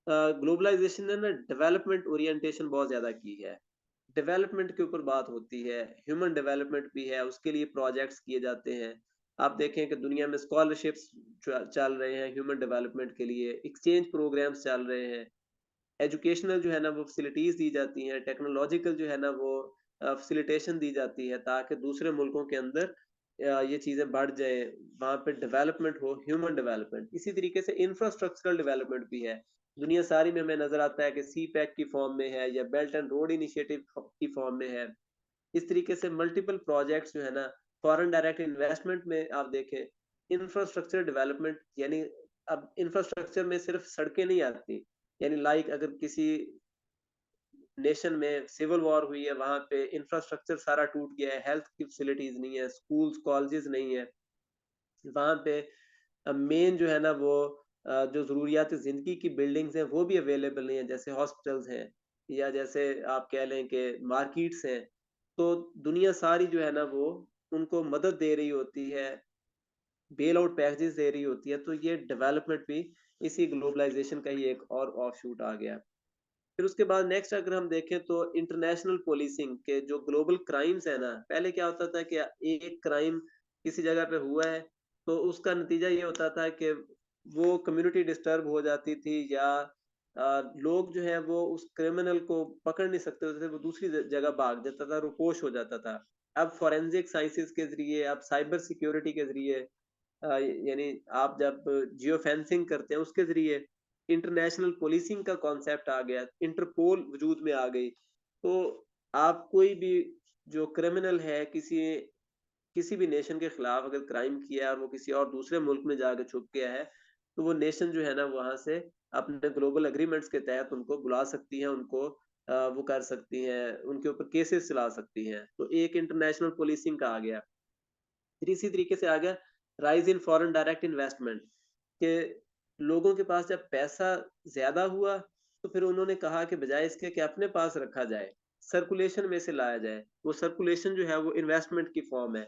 ग्लोबलाइजेशन ने ना डेवलपमेंट ओरिएंटेशन बहुत ज्यादा की है। डेवलपमेंट के ऊपर बात होती है, ह्यूमन डेवलपमेंट भी है, उसके लिए प्रोजेक्ट्स किए जाते हैं। आप देखें कि दुनिया में स्कॉलरशिप्स चल रहे हैं ह्यूमन डेवलपमेंट के लिए, एक्सचेंज प्रोग्राम्स चल रहे हैं, एजुकेशनल जो है ना वो फैसिलिटीज दी जाती हैं, टेक्नोलॉजिकल जो है ना वो फैसिलिटेशन दी जाती है, ताकि दूसरे मुल्कों के अंदर ये चीजें बढ़ जाए, वहां पे डेवलपमेंट हो, ह्यूमन डेवलपमेंट। इसी तरीके से इंफ्रास्ट्रक्चरल डेवलपमेंट भी है। दुनिया सारी में हमें नजर आता है कि सी पैक की फॉर्म में है या बेल्ट एंड रोड इनिशिएटिव की फॉर्म में है। इस तरीके से मल्टीपल प्रोजेक्ट्स जो है ना, फॉरेन डायरेक्ट इन्वेस्टमेंट में आप देखें, इंफ्रास्ट्रक्चर डेवलपमेंट, यानी अब इंफ्रास्ट्रक्चर में सिर्फ सड़कें नहीं आती, यानी लाइक अगर किसी नेशन में सिविल वॉर हुई है, वहां पे इंफ्रास्ट्रक्चर सारा टूट गया है, हेल्थ की फैसिलिटीज नहीं है, स्कूल्स कॉलेजेस नहीं है वहां पे, मेन जो है ना वो जो जरूरियात जिंदगी की बिल्डिंग्स हैं वो भी अवेलेबल नहीं है, जैसे हॉस्पिटल्स हैं या जैसे आप कह लें कि मार्केट्स हैं। तो दुनिया सारी जो है ना वो उनको मदद दे रही होती है, बेल आउट पैकेजेस दे रही होती है। तो ये डेवलपमेंट भी इसी ग्लोबलाइजेशन का ही एक और ऑफ शूट आ गया। फिर उसके बाद नेक्स्ट अगर हम देखें तो इंटरनेशनल पुलिसिंग के जो ग्लोबल क्राइम्स है ना, पहले क्या होता था कि एक क्राइम किसी जगह पे हुआ है तो उसका नतीजा ये होता था कि वो कम्युनिटी डिस्टर्ब हो जाती थी, या लोग जो है वो उस क्रिमिनल को पकड़ नहीं सकते होते थे, वो दूसरी जगह भाग जाता था, रुपोश हो जाता था। अब फॉरेंसिक साइंसेस के जरिए, अब साइबर सिक्योरिटी के जरिए, यानी आप जब जियो फेंसिंग करते हैं उसके जरिए इंटरनेशनल पुलिसिंग का कॉन्सेप्ट आ गया, इंटरपोल वजूद में आ गई। तो आप कोई भी जो क्रिमिनल है, किसी भी नेशन के खिलाफ अगर क्राइम किया है और वो किसी और दूसरे मुल्क में जाकर छुप गया है, तो वो नेशन जो है ना वहां से अपने ग्लोबल एग्रीमेंट्स के तहत उनको बुला सकती है, उनको वो कर सकती हैं, उनके ऊपर केसेस चला सकती हैं। तो एक इंटरनेशनल पुलिसिंग का आ गया। फिर इसी तरीके से आ गया rise in foreign direct investment, के लोगों के पास जब पैसा ज्यादा हुआ तो फिर उन्होंने कहा कि बजाय इसके कि अपने पास रखा जाए, सर्कुलेशन में से लाया जाए। वो सर्कुलेशन जो है वो इन्वेस्टमेंट की फॉर्म है।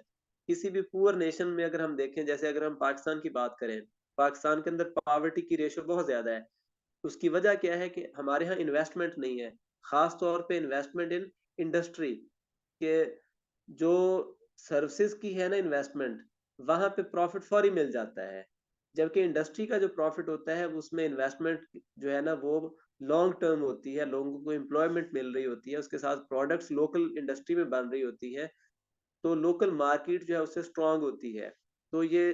किसी भी पुअर नेशन में अगर हम देखें, जैसे अगर हम पाकिस्तान की बात करें, पाकिस्तान के अंदर पॉवर्टी की रेशो बहुत ज्यादा है। उसकी वजह क्या है कि हमारे यहाँ इन्वेस्टमेंट नहीं है, खास तौर पे इन्वेस्टमेंट इन इंडस्ट्री के, जो सर्विसेज की है ना इन्वेस्टमेंट, वहां पे प्रॉफिट फौरी मिल जाता है। जबकि इंडस्ट्री का जो प्रॉफिट होता है उसमें इन्वेस्टमेंट जो है ना वो लॉन्ग टर्म होती है, लोगों को एम्प्लॉयमेंट मिल रही होती है, उसके साथ प्रोडक्ट्स लोकल इंडस्ट्री में बन रही होती है, तो लोकल मार्केट जो है उससे स्ट्रांग होती है। तो ये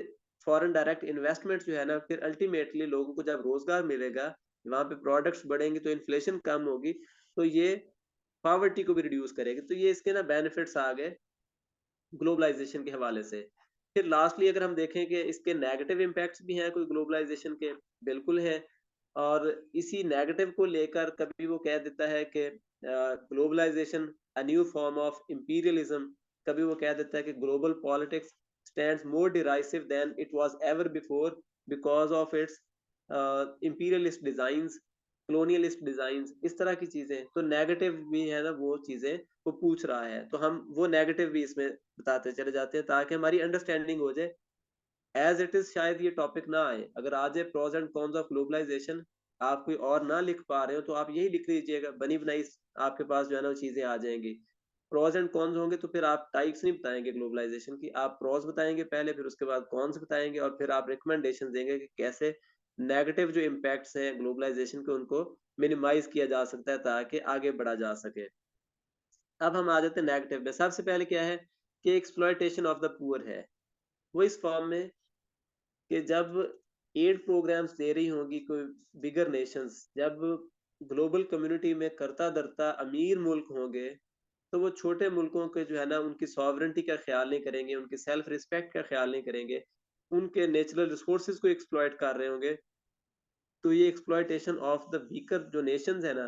फॉरेन डायरेक्ट इन्वेस्टमेंट जो है ना फिर अल्टीमेटली लोगों को जब रोजगार मिलेगा, वहां पे प्रोडक्ट्स बढ़ेंगे तो इन्फ्लेशन कम होगी, तो ये पॉवर्टी को भी रिड्यूस करेगी। तो ये इसके ना बेनिफिट्स आ गए ग्लोबलाइजेशन के हवाले से। फिर लास्टली अगर हम देखें कि इसके नेगेटिव इम्पैक्ट्स भी हैं कोई ग्लोबलाइजेशन के, बिल्कुल हैं। और इसी नेगेटिव को लेकर कभी वो कह देता है कि globalisation a new form of imperialism, कभी वो कह देता है कि global politics stands more derisive than it was ever before because of its imperialist designs, colonialist designs, इस तरह की चीजें। तो नेगेटिव भी है ना वो चीजें वो पूछ रहा है, तो हम वो नेगेटिव भी इसमें बताते चले जाते हैं ताकि हमारी अंडरस्टैंडिंग हो जाए। एज इट इज शायद ये टॉपिक ना आए, अगर आ जाए pros and cons of globalisation, आप कोई और ना लिख पा रहे हो तो आप यही लिख लीजिएगा, बनी बनाई आपके पास जो है ना वो चीजें आ जाएंगी। प्रोज एंड कॉन्स होंगे तो फिर आप टाइप्स नहीं बताएंगे ग्लोबलाइजेशन की, आप प्रोज बताएंगे पहले, फिर उसके बाद कॉन्स बताएंगे, और फिर आप रिकमेंडेशन देंगे कि कैसे नेगेटिव जो इम्पैक्ट्स हैं ग्लोबलाइजेशन के उनको मिनिमाइज किया जा सकता है ताकि आगे बढ़ा जा सके। अब हम आ जाते हैं नेगेटिव में। सबसे पहले क्या है कि एक्सप्लॉयटेशन ऑफ द पुअर है, वो इस फॉर्म में कि जब एड प्रोग्राम्स दे रही होंगी कोई बिगर नेशंस, जब ग्लोबल कम्युनिटी में करता धरता अमीर मुल्क होंगे, तो वो छोटे मुल्कों के जो है ना उनकी सॉवरेंटी का ख्याल नहीं करेंगे, उनकी सेल्फ रिस्पेक्ट का ख्याल नहीं करेंगे, उनके नेचुरल रिसोर्सेज को एक्सप्लॉयट कर रहे होंगे। तो ये एक्सप्लॉयटेशन ऑफ द वीकर जो नेशंस है ना,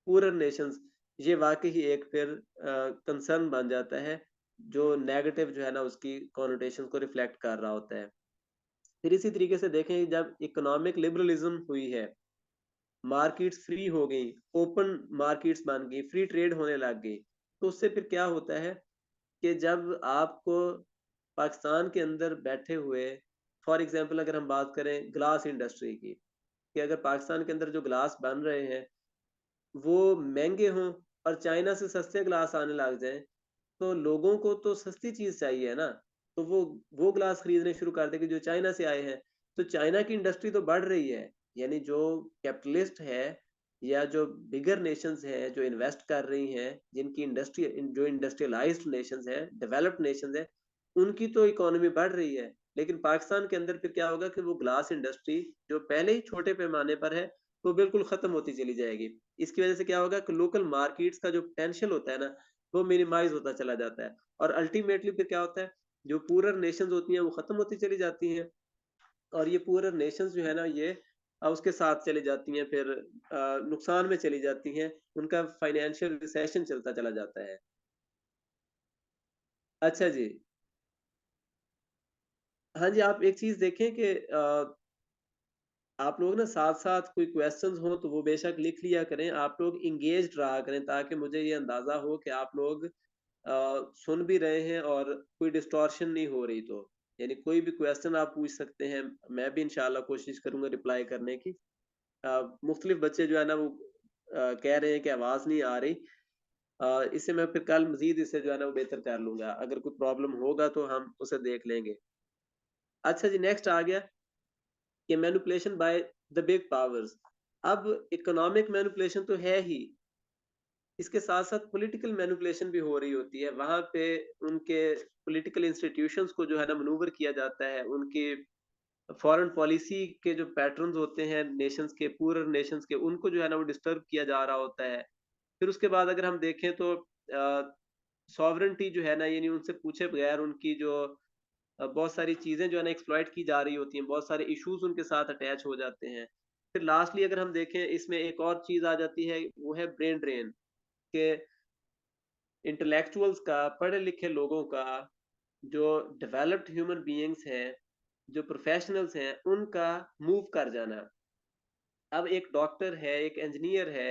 पुअर नेशंस, ये वाकई ही एक फिर कंसर्न बन जाता है, जो नेगेटिव जो है ना उसकी कॉनोटेशन को रिफ्लेक्ट कर रहा होता है। फिर इसी तरीके से देखें जब इकोनॉमिक लिबरलिज्म हुई है, मार्केट्स फ्री हो गई, ओपन मार्केट्स बन गई, फ्री ट्रेड होने लग गई, तो उससे फिर क्या होता है कि जब आपको पाकिस्तान के अंदर बैठे हुए, फॉर एग्जांपल अगर हम बात करें ग्लास इंडस्ट्री की, कि अगर पाकिस्तान के अंदर जो ग्लास बन रहे हैं वो महंगे हों और चाइना से सस्ते ग्लास आने लग जाएं, तो लोगों को तो सस्ती चीज चाहिए है ना, तो वो ग्लास खरीदने शुरू कर देंगे जो चाइना से आए हैं। तो चाइना की इंडस्ट्री तो बढ़ रही है, यानी जो कैपिटलिस्ट है या जो बिगर नेशंस हैं जो इन्वेस्ट कर रही हैं, जिनकी इंडस्ट्री जो इंडस्ट्रियलाइज्ड नेशंस हैं, डेवलप्ड नेशंस हैं, उनकी तो इकोनॉमी बढ़ रही है। लेकिन पाकिस्तान के अंदर फिर क्या होगा कि वो ग्लास इंडस्ट्री जो पहले ही छोटे पैमाने पर है वो बिल्कुल खत्म होती चली जाएगी। इसकी वजह से क्या होगा कि लोकल मार्केट्स का जो पोटेंशियल होता है ना वो मिनिमाइज होता चला जाता है, और अल्टीमेटली फिर क्या होता है, जो पूरर नेशंस होती हैं वो खत्म होती चली जाती हैं, और ये पूरर नेशंस जो है ना ये उसके साथ चली जाती हैं, फिर नुकसान में चली जाती हैं, उनका फाइनेंशियल रिसेशन चलता चला जाता है। अच्छा जी। हाँ जी, आप एक चीज देखें कि आप लोग ना साथ साथ कोई क्वेश्चंस हो तो वो बेशक लिख लिया करें, आप लोग इंगेज रहा करें ताकि मुझे ये अंदाजा हो कि आप लोग सुन भी रहे हैं और कोई डिस्टॉर्शन नहीं हो रही। तो यानी कोई भी क्वेश्चन आप पूछ सकते हैं, मैं भी इंशाल्लाह कोशिश करूंगा रिप्लाई करने की। मुख्तलिफ बच्चे जो है ना वो कह रहे हैं कि आवाज़ नहीं आ रही, इससे मैं फिर कल मजीद इसे जो है ना वो बेहतर कर लूंगा, अगर कोई प्रॉब्लम होगा तो हम उसे देख लेंगे। अच्छा जी, नेक्स्ट आ गया कि manipulation by the big powers. अब इकोनॉमिक मैनिपुलेशन तो है ही, इसके साथ साथ पॉलिटिकल मैनिपुलेशन भी हो रही होती है, वहां पे उनके पॉलिटिकल इंस्टीट्यूशंस को जो है ना मनूवर किया जाता है, उनके फॉरेन पॉलिसी के जो पैटर्न्स होते हैं नेशंस के, पूरे नेशंस के, उनको जो है ना वो डिस्टर्ब किया जा रहा होता है। फिर उसके बाद अगर हम देखें तो सॉवरेंटी जो है ना यानी उनसे पूछे बगैर उनकी जो बहुत सारी चीजें जो है ना एक्सप्लॉइट की जा रही होती हैं, बहुत सारे इश्यूज उनके साथ अटैच हो जाते हैं। फिर लास्टली अगर हम देखें इसमें एक और चीज आ जाती है, वो है ब्रेन ड्रेन, के इंटेलेक्चुअल्स का, पढ़े लिखे लोगों का, जो डेवलप्ड ह्यूमन बीइंग्स हैं, जो प्रोफेशनल्स हैं, उनका मूव कर जाना। अब एक डॉक्टर है, एक इंजीनियर है,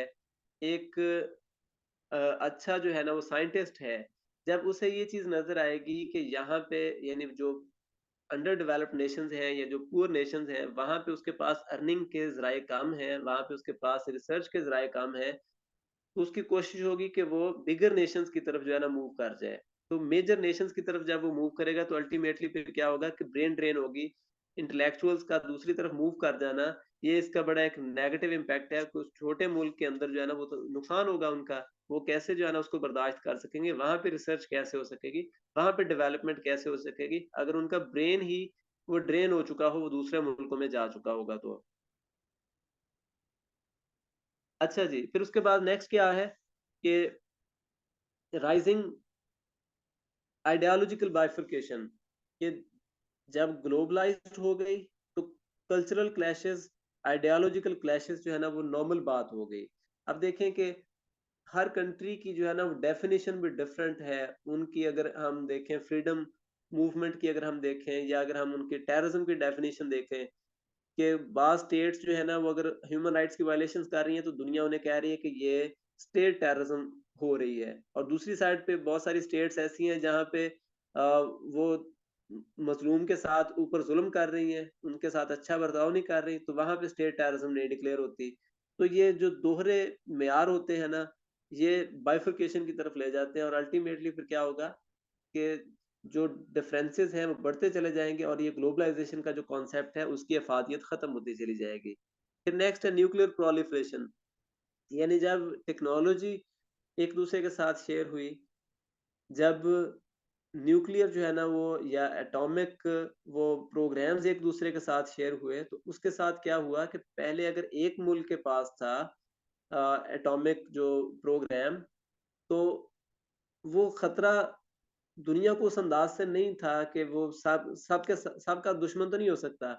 एक अच्छा जो है ना वो साइंटिस्ट है, जब उसे ये चीज नजर आएगी कि यहाँ पे यानी जो अंडर डेवलप्ड नेशंस हैं या जो पुअर नेशंस हैं वहां पे उसके पास अर्निंग के जराए कम हैं, वहां पे उसके पास रिसर्च के जराए कम हैं, तो उसकी कोशिश होगी कि वो बिगर नेशंस की तरफ जो है ना मूव कर जाए। तो मेजर नेशंस की तरफ जब वो मूव करेगा तो अल्टीमेटली फिर क्या होगा कि ब्रेन ड्रेन होगी, इंटेलेक्चुअल्स का दूसरी तरफ मूव कर जाना, ये इसका बड़ा एक नेगेटिव इम्पैक्ट है। कुछ छोटे मुल्क के अंदर जो है ना वो तो नुकसान होगा उनका, वो कैसे जो है ना उसको बर्दाश्त कर सकेंगे, वहां पे रिसर्च कैसे हो सकेगी, वहां पे डेवलपमेंट कैसे हो सकेगी, अगर उनका ब्रेन ही वो ड्रेन हो चुका हो, वो दूसरे मुल्कों में जा चुका होगा तो। अच्छा जी, फिर उसके बाद नेक्स्ट क्या है कि राइजिंग आइडियोलॉजिकल बाइफरकेशन, कि जब ग्लोबलाइज्ड हो गई तो कल्चरल क्लैशेस, आइडियोलॉजिकल क्लैशेस जो है ना वो नॉर्मल बात हो गई। अब देखें कि हर कंट्री की जो है ना वो डेफिनेशन भी डिफरेंट है। उनकी अगर हम देखें फ्रीडम मूवमेंट की, अगर हम देखें, या अगर हम उनके टेररिज्म की डेफिनेशन देखें, कि बाज स्टेट्स जो है ना वो अगर ह्यूमन राइट्स की वायलेशंस कर रही हैं तो दुनिया उन्हें कह रही है कि ये स्टेट टेररिज्म हो रही है। और दूसरी साइड पे बहुत सारी स्टेट्स ऐसी हैं जहाँ पे वो मजलूम के साथ ऊपर जुल्म कर रही हैं, उनके साथ अच्छा बर्ताव नहीं कर रही, तो वहां पे स्टेट टेररिज्म नहीं डिक्लेयर होती। तो ये जो दोहरे मेयार होते हैं ना, ये बाइफरकेशन की तरफ ले जाते हैं, और अल्टीमेटली फिर क्या होगा कि जो डिफरेंसेस हैं वो बढ़ते चले जाएंगे, और ये ग्लोबलाइजेशन का जो कॉन्सेप्ट है उसकी अफादियत खत्म होती चली जाएगी। फिर नेक्स्ट है न्यूक्लियर प्रोलिफरेशन, यानी जब टेक्नोलॉजी एक दूसरे के साथ शेयर हुई, जब न्यूक्लियर जो है ना वो या एटॉमिक वो प्रोग्राम्स एक दूसरे के साथ शेयर हुए, तो उसके साथ क्या हुआ कि पहले अगर एक मुल्क के पास था एटॉमिक जो प्रोग्राम, तो वो खतरा दुनिया को उस अंदाज से नहीं था कि वो सबका दुश्मन तो नहीं हो सकता।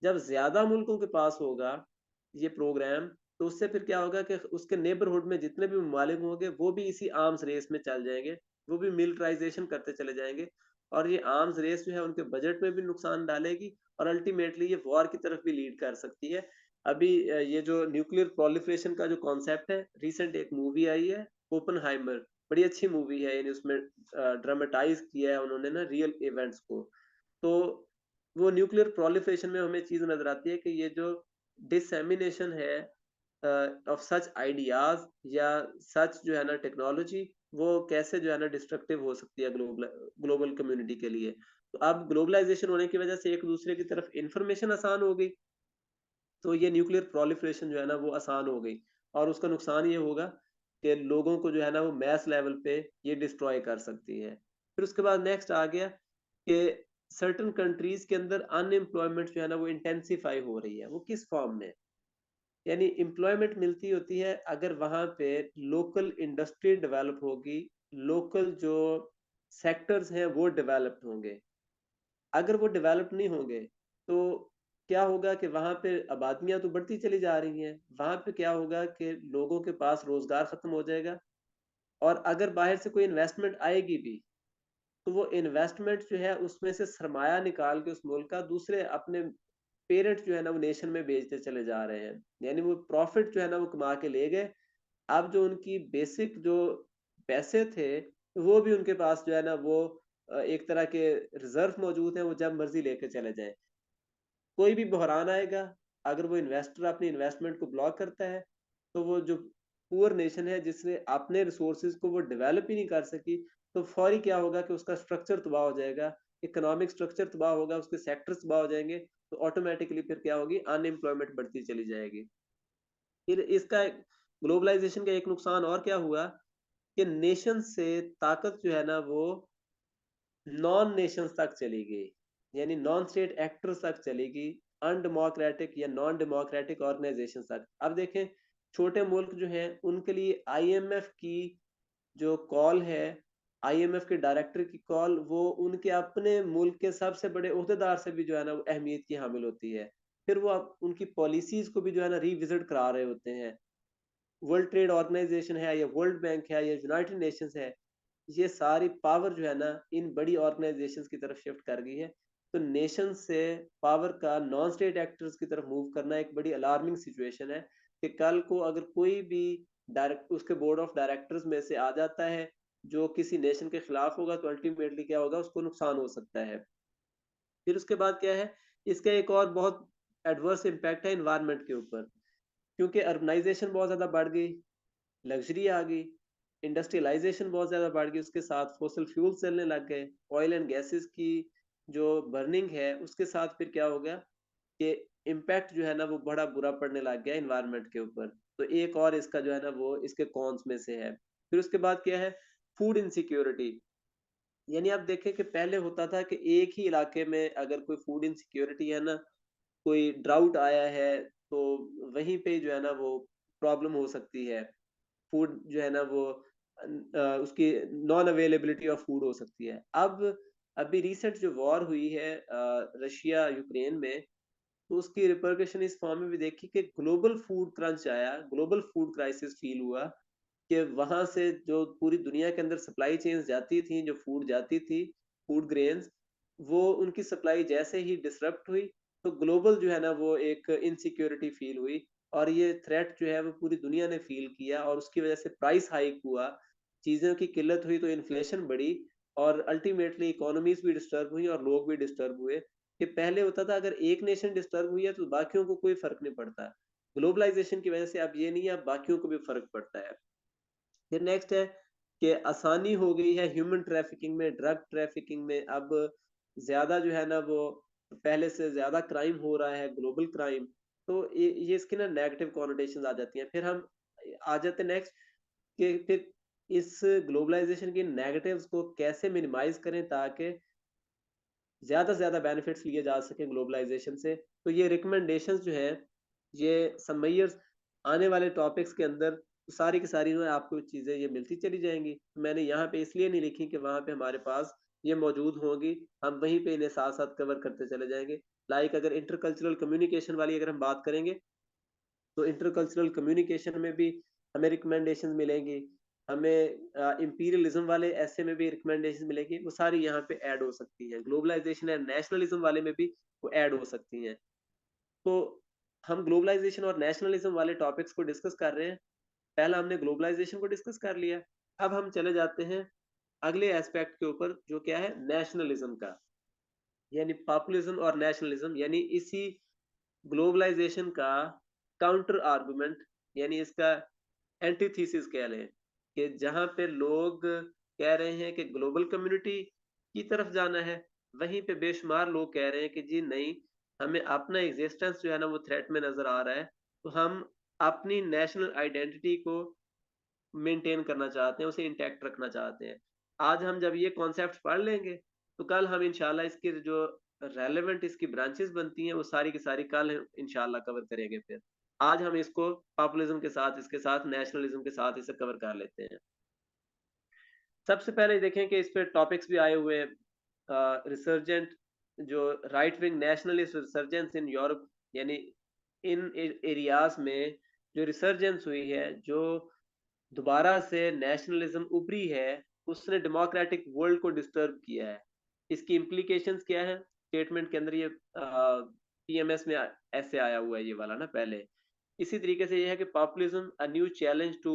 जब ज्यादा मुल्कों के पास होगा ये प्रोग्राम, तो उससे फिर क्या होगा कि उसके नेबरहुड में जितने भी ममालिक होंगे वो भी इसी आर्म्स रेस में चल जाएंगे, वो भी मिलिटराइजेशन करते चले जाएंगे, और ये आर्म्स रेस जो है उनके बजट में भी नुकसान डालेगी, और अल्टीमेटली ये वॉर की तरफ भी लीड कर सकती है। अभी ये जो न्यूक्लियर प्रोलिफरेशन का जो कॉन्सेप्ट है, रिसेंट एक मूवी आई है ओपनहाइमर, बड़ी अच्छी मूवी है, यानी उसमें ड्रामेटाइज किया है उन्होंने ना रियल इवेंट्स को। तो वो न्यूक्लियर प्रोलिफरेशन में हमें चीज नजर आती है कि ये जो डिसएमिनेशन है ऑफ सच आइडियाज या सच जो है ना टेक्नोलॉजी, वो कैसे जो है ना डिस्ट्रक्टिव हो सकती है ग्लोबल ग्लोबल कम्युनिटी के लिए। तो अब ग्लोबलाइजेशन होने की वजह से एक दूसरे की तरफ इंफॉर्मेशन आसान हो गई, तो ये न्यूक्लियर प्रोलिफरेशन जो है ना वो आसान हो गई, और उसका नुकसान ये होगा कि लोगों को जो है ना वो मैस लेवल पे ये डिस्ट्रॉय कर सकती है। फिर उसके बाद नेक्स्ट आ गया कि सर्टन कंट्रीज के अंदर अनएम्प्लॉयमेंट जो है ना वो इंटेंसिफाई हो रही है। वो किस फॉर्म में, यानी एम्प्लॉयमेंट मिलती होती है अगर वहां पे लोकल इंडस्ट्री डेवलप होगी, लोकल जो सेक्टर्स हैं वो डेवलप्ड होंगे। अगर वो डेवलप नहीं होंगे तो क्या होगा कि वहां पे आबादियां तो बढ़ती चली जा रही हैं, वहां पे क्या होगा कि लोगों के पास रोजगार खत्म हो जाएगा, और अगर बाहर से कोई इन्वेस्टमेंट आएगी भी, तो वो इन्वेस्टमेंट जो है उसमें से सरमाया निकाल के उस मुल्क का दूसरे अपने पेरेंट जो है ना वो नेशन में बेचते चले जा रहे हैं, यानी वो प्रॉफिट जो है ना वो कमा के ले गए। अब जो उनकी बेसिक जो पैसे थे वो भी उनके पास जो है ना वो एक तरह के रिजर्व मौजूद हैं, वो जब मर्जी लेके चले जाएं। कोई भी बहरान आएगा, अगर वो इन्वेस्टर अपनी इन्वेस्टमेंट को ब्लॉक करता है, तो वो जो पुअर नेशन है जिसने अपने रिसोर्सेज को वो डेवलप ही नहीं कर सकी, तो फौरी क्या होगा कि उसका स्ट्रक्चर तबाह हो जाएगा, इकोनॉमिक स्ट्रक्चर तबाह होगा, उसके सेक्टर्स तबाह हो जाएंगे, तो ऑटोमेटिकली फिर क्या होगी, अनएम्प्लॉयमेंट बढ़ती चली जाएगी। फिर इसका ग्लोबलाइजेशन का एक नुकसान और क्या हुआ कि नेशन से ताकत जो है ना वो नॉन नेशंस तक चली गई, यानी नॉन स्टेट एक्टर्स तक चली गई, अनडेमोक्रेटिक या नॉन डेमोक्रेटिक ऑर्गेनाइजेशन तक। अब देखें छोटे मुल्क जो हैं उनके लिए आईएमएफ की जो कॉल है, आईएमएफ के डायरेक्टर की कॉल, वो उनके अपने मुल्क के सबसे बड़े ओहदेदार से भी जो है ना वो अहमियत की हामिल होती है। फिर वो उनकी पॉलिसीज को भी जो है ना रिविजिट करा रहे होते हैं। वर्ल्ड ट्रेड ऑर्गेनाइजेशन है या वर्ल्ड बैंक है या यूनाइटेड नेशंस है, ये सारी पावर जो है ना इन बड़ी ऑर्गेनाइजेशंस की तरफ शिफ्ट कर गई है। तो नेशन से पावर का नॉन स्टेट एक्टर्स की तरफ मूव करना एक बड़ी अलार्मिंग सिचुएशन है, कि कल को अगर कोई भी डायरेक्ट उसके बोर्ड ऑफ डायरेक्टर्स में से आ जाता है जो किसी नेशन के खिलाफ होगा, तो अल्टीमेटली क्या होगा, उसको नुकसान हो सकता है। फिर उसके बाद क्या है, इसका एक और बहुत एडवर्स इम्पैक्ट है इन्वायरमेंट के ऊपर, क्योंकि अर्बनाइजेशन बहुत ज्यादा बढ़ गई, लग्जरी आ गई, इंडस्ट्रियलाइजेशन बहुत ज्यादा बढ़ गई, उसके साथ फॉसिल फ्यूल चलने लग गए, ऑयल एंड गैसेस की जो बर्निंग है उसके साथ फिर क्या हो गया कि इम्पैक्ट जो है ना वो बड़ा बुरा पड़ने लग गया एनवायरनमेंट के ऊपर। तो एक और इसका जो है ना वो इसके कॉन्स में से है। फिर उसके बाद क्या है, फूड इनसिक्योरिटी। यानी आप देखें कि पहले होता था कि एक ही इलाके में अगर कोई फूड इनसिक्योरिटी है ना, कोई ड्राउट आया है, तो वहीं पे जो है ना वो प्रॉब्लम हो सकती है। फूड जो है ना वो उसकी नॉन अवेलेबिलिटी ऑफ फूड हो सकती है। अब अभी रिसेंट जो वॉर हुई है रशिया यूक्रेन में, तो उसकी रिपरकशन इस फॉर्म में भी देखी कि ग्लोबल फूड क्रंच आया, ग्लोबल फूड क्राइसिस फील हुआ कि वहां से जो पूरी दुनिया के अंदर सप्लाई चेन्स जाती थी, जो फूड जाती थी, फूड ग्रेन्स, वो उनकी सप्लाई जैसे ही डिसरप्ट हुई, तो ग्लोबल जो है ना वो एक इनसिक्योरिटी फील हुई। और ये थ्रेट जो है वो पूरी दुनिया ने फील किया, और उसकी वजह से प्राइस हाइक हुआ, चीजों की किल्लत हुई, तो इन्फ्लेशन बढ़ी, और अल्टीमेटली इकोनॉमीज भी डिस्टर्ब हुई और लोग भी डिस्टर्ब हुए। कि पहले होता था अगर एक नेशन डिस्टर्ब हुई है तो बाकियों को कोई फर्क नहीं पड़ता। ग्लोबलाइजेशन की वजह से अब ये नहीं है, अब बाकियों को भी फर्क पड़ता है। फिर नेक्स्ट है कि आसानी हो गई है ह्यूमन ट्रैफिकिंग में, ड्रग ट्रैफिकिंग में। अब ज्यादा जो है ना वो पहले से ज्यादा क्राइम हो रहा है, ग्लोबल क्राइम। तो ये इसकी ना नेगेटिव कॉनोटेशन आ जाती हैं। फिर हम आ जाते नेक्स्ट कि फिर इस ग्लोबलाइजेशन की नेगेटिव्स को कैसे मिनिमाइज करें ताकि ज्यादा से ज्यादा बेनिफिट्स लिए जा सके ग्लोबलाइजेशन से। तो ये रिकमेंडेशंस जो है, ये समयर्स आने वाले टॉपिक्स के अंदर सारी की सारी जो है आपको चीजें ये मिलती चली जाएंगी। मैंने यहाँ पे इसलिए नहीं लिखी कि वहां पे हमारे पास ये मौजूद होंगी, हम वहीं पे इन्हें साथ साथ कवर करते चले जाएंगे। लाइक अगर इंटरकल्चरल कम्युनिकेशन वाली अगर हम बात करेंगे, तो इंटरकल्चरल कम्युनिकेशन में भी हमें रिकमेंडेशन मिलेंगी, हमें इंपीरियलिज्म वाले ऐसे में भी रिकमेंडेशन मिलेगी, वो सारी यहाँ पे ऐड हो सकती हैं। ग्लोबलाइजेशन एंड नेशनलिज्म वाले में भी वो ऐड हो सकती हैं। तो हम ग्लोबलाइजेशन और नेशनलिज्म वाले टॉपिक्स को डिस्कस कर रहे हैं। पहला हमने ग्लोबलाइजेशन को डिस्कस कर लिया। अब हम चले जाते हैं अगले एस्पेक्ट के ऊपर, जो क्या है, नेशनलिज्म का। यानी पॉपुलिज्म और नेशनलिज्म, यानी इसी ग्लोबलाइजेशन का काउंटर आर्गुमेंट, यानी इसका एंटीथीसिस कह लें, कि जहां पे लोग कह रहे हैं कि ग्लोबल कम्युनिटी की तरफ जाना है, वहीं पे बेशुमार लोग कह रहे हैं कि जी नहीं, हमें अपना एग्जिस्टेंस जो है ना वो थ्रेट में नजर आ रहा है, तो हम अपनी नेशनल आइडेंटिटी को मेंटेन करना चाहते हैं, उसे इंटैक्ट रखना चाहते हैं। आज हम जब ये कॉन्सेप्ट पढ़ लेंगे, तो कल हम इंशाल्लाह इसके जो रेलेवेंट इसकी ब्रांचेस बनती हैं वो सारी की सारी कल इंशाल्लाह कवर करेंगे। फिर आज हम इसको पॉपुलिज्म के साथ, इसके साथ नेशनलिज्म के साथ इसे कवर कर लेते हैं। सबसे पहले देखें कि इस पे टॉपिक्स भी आए हुए हैं। रिसर्जेंट जो right wing nationalist resurgence in Europe, यानी इन एरियाज में जो रिसर्जेंस हुई है, जो दोबारा से नेशनलिज्म उभरी है, उसने डेमोक्रेटिक वर्ल्ड को डिस्टर्ब किया है। इसकी इम्प्लीकेशंस क्या है? स्टेटमेंट के अंदर ये पीएमएस में ऐसे आया हुआ है ये वाला ना पहले। इसी तरीके से ये है कि populism a new challenge to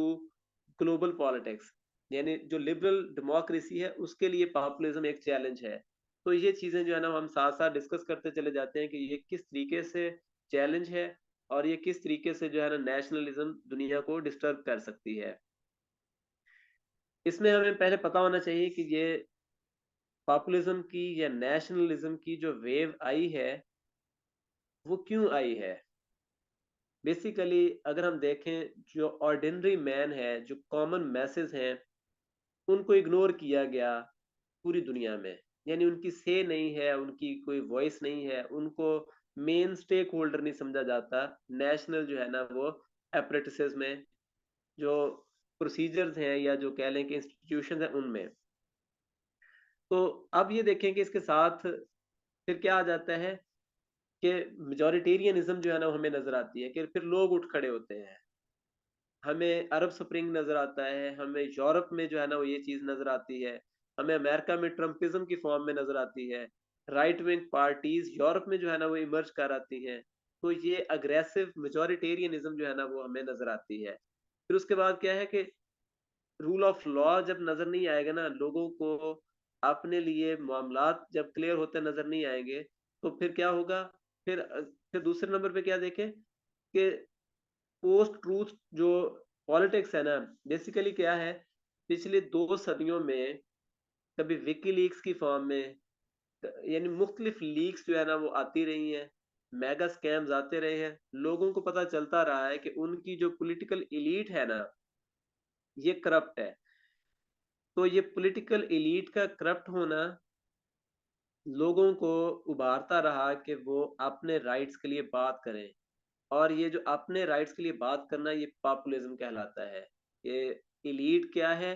global politics, यानी जो लिबरल डेमोक्रेसी है उसके लिए पॉपुलिज्म एक चैलेंज है। तो ये चीजें जो है ना हम साथ साथ डिस्कस करते चले जाते हैं कि ये किस तरीके से चैलेंज है, और ये किस तरीके से जो है ना नेशनलिज्म दुनिया को डिस्टर्ब कर सकती है। इसमें हमें पहले पता होना चाहिए कि ये पॉपुलिज्म की या नेशनलिज्म की जो वेव आई है, वो क्यों आई है। बेसिकली अगर हम देखें, जो ऑर्डिनरी मैन है, जो कॉमन मैसेज हैं, उनको इग्नोर किया गया पूरी दुनिया में। यानी उनकी से नहीं है, उनकी कोई वॉइस नहीं है, उनको मेन स्टेक होल्डर नहीं समझा जाता नेशनल जो है ना वो एपरेटिसेस में, जो प्रोसीजर्स हैं या जो कह लें कि इंस्टीट्यूशन है उनमें। तो अब ये देखें कि इसके साथ फिर क्या आ जाता है कि मेजोरिटेरियनिज्म जो है ना वो हमें नजर आती है, कि फिर लोग उठ खड़े होते हैं। हमें अरब स्प्रिंग नजर आता है, हमें यूरोप में जो है ना वो ये चीज नजर आती है, हमें अमेरिका में ट्रम्पिज्म की फॉर्म में नजर आती है, राइट विंग पार्टीज यूरोप में जो है ना वो इमर्ज कर आती हैं। तो ये अग्रेसिव मेजोरिटेरियनिज्म जो है ना वो हमें नजर आती है। फिर उसके बाद क्या है कि रूल ऑफ लॉ जब नजर नहीं आएगा ना, लोगों को अपने लिए मामलात जब क्लियर होते नजर नहीं आएंगे, तो फिर क्या होगा। फिर दूसरे नंबर पे क्या देखें कि पोस्ट ट्रूथ जो पॉलिटिक्स है ना, बेसिकली क्या है, पिछले 2 सदियों में कभी विकीलीक्स की फॉर्म में, यानी मुख्तलिफ लीक्स जो है ना वो आती रही हैं, मेगा स्कैम्स आते रहे हैं, लोगों को पता चलता रहा है कि उनकी जो पॉलिटिकल एलीट है ना, ये करप्ट है। तो ये पॉलिटिकल एलीट का करप्ट होना लोगों को उभारता रहा कि वो अपने राइट्स के लिए बात करें, और ये जो अपने राइट्स के लिए बात करना, ये पॉपुलिज्म कहलाता है। ये एलीट क्या है?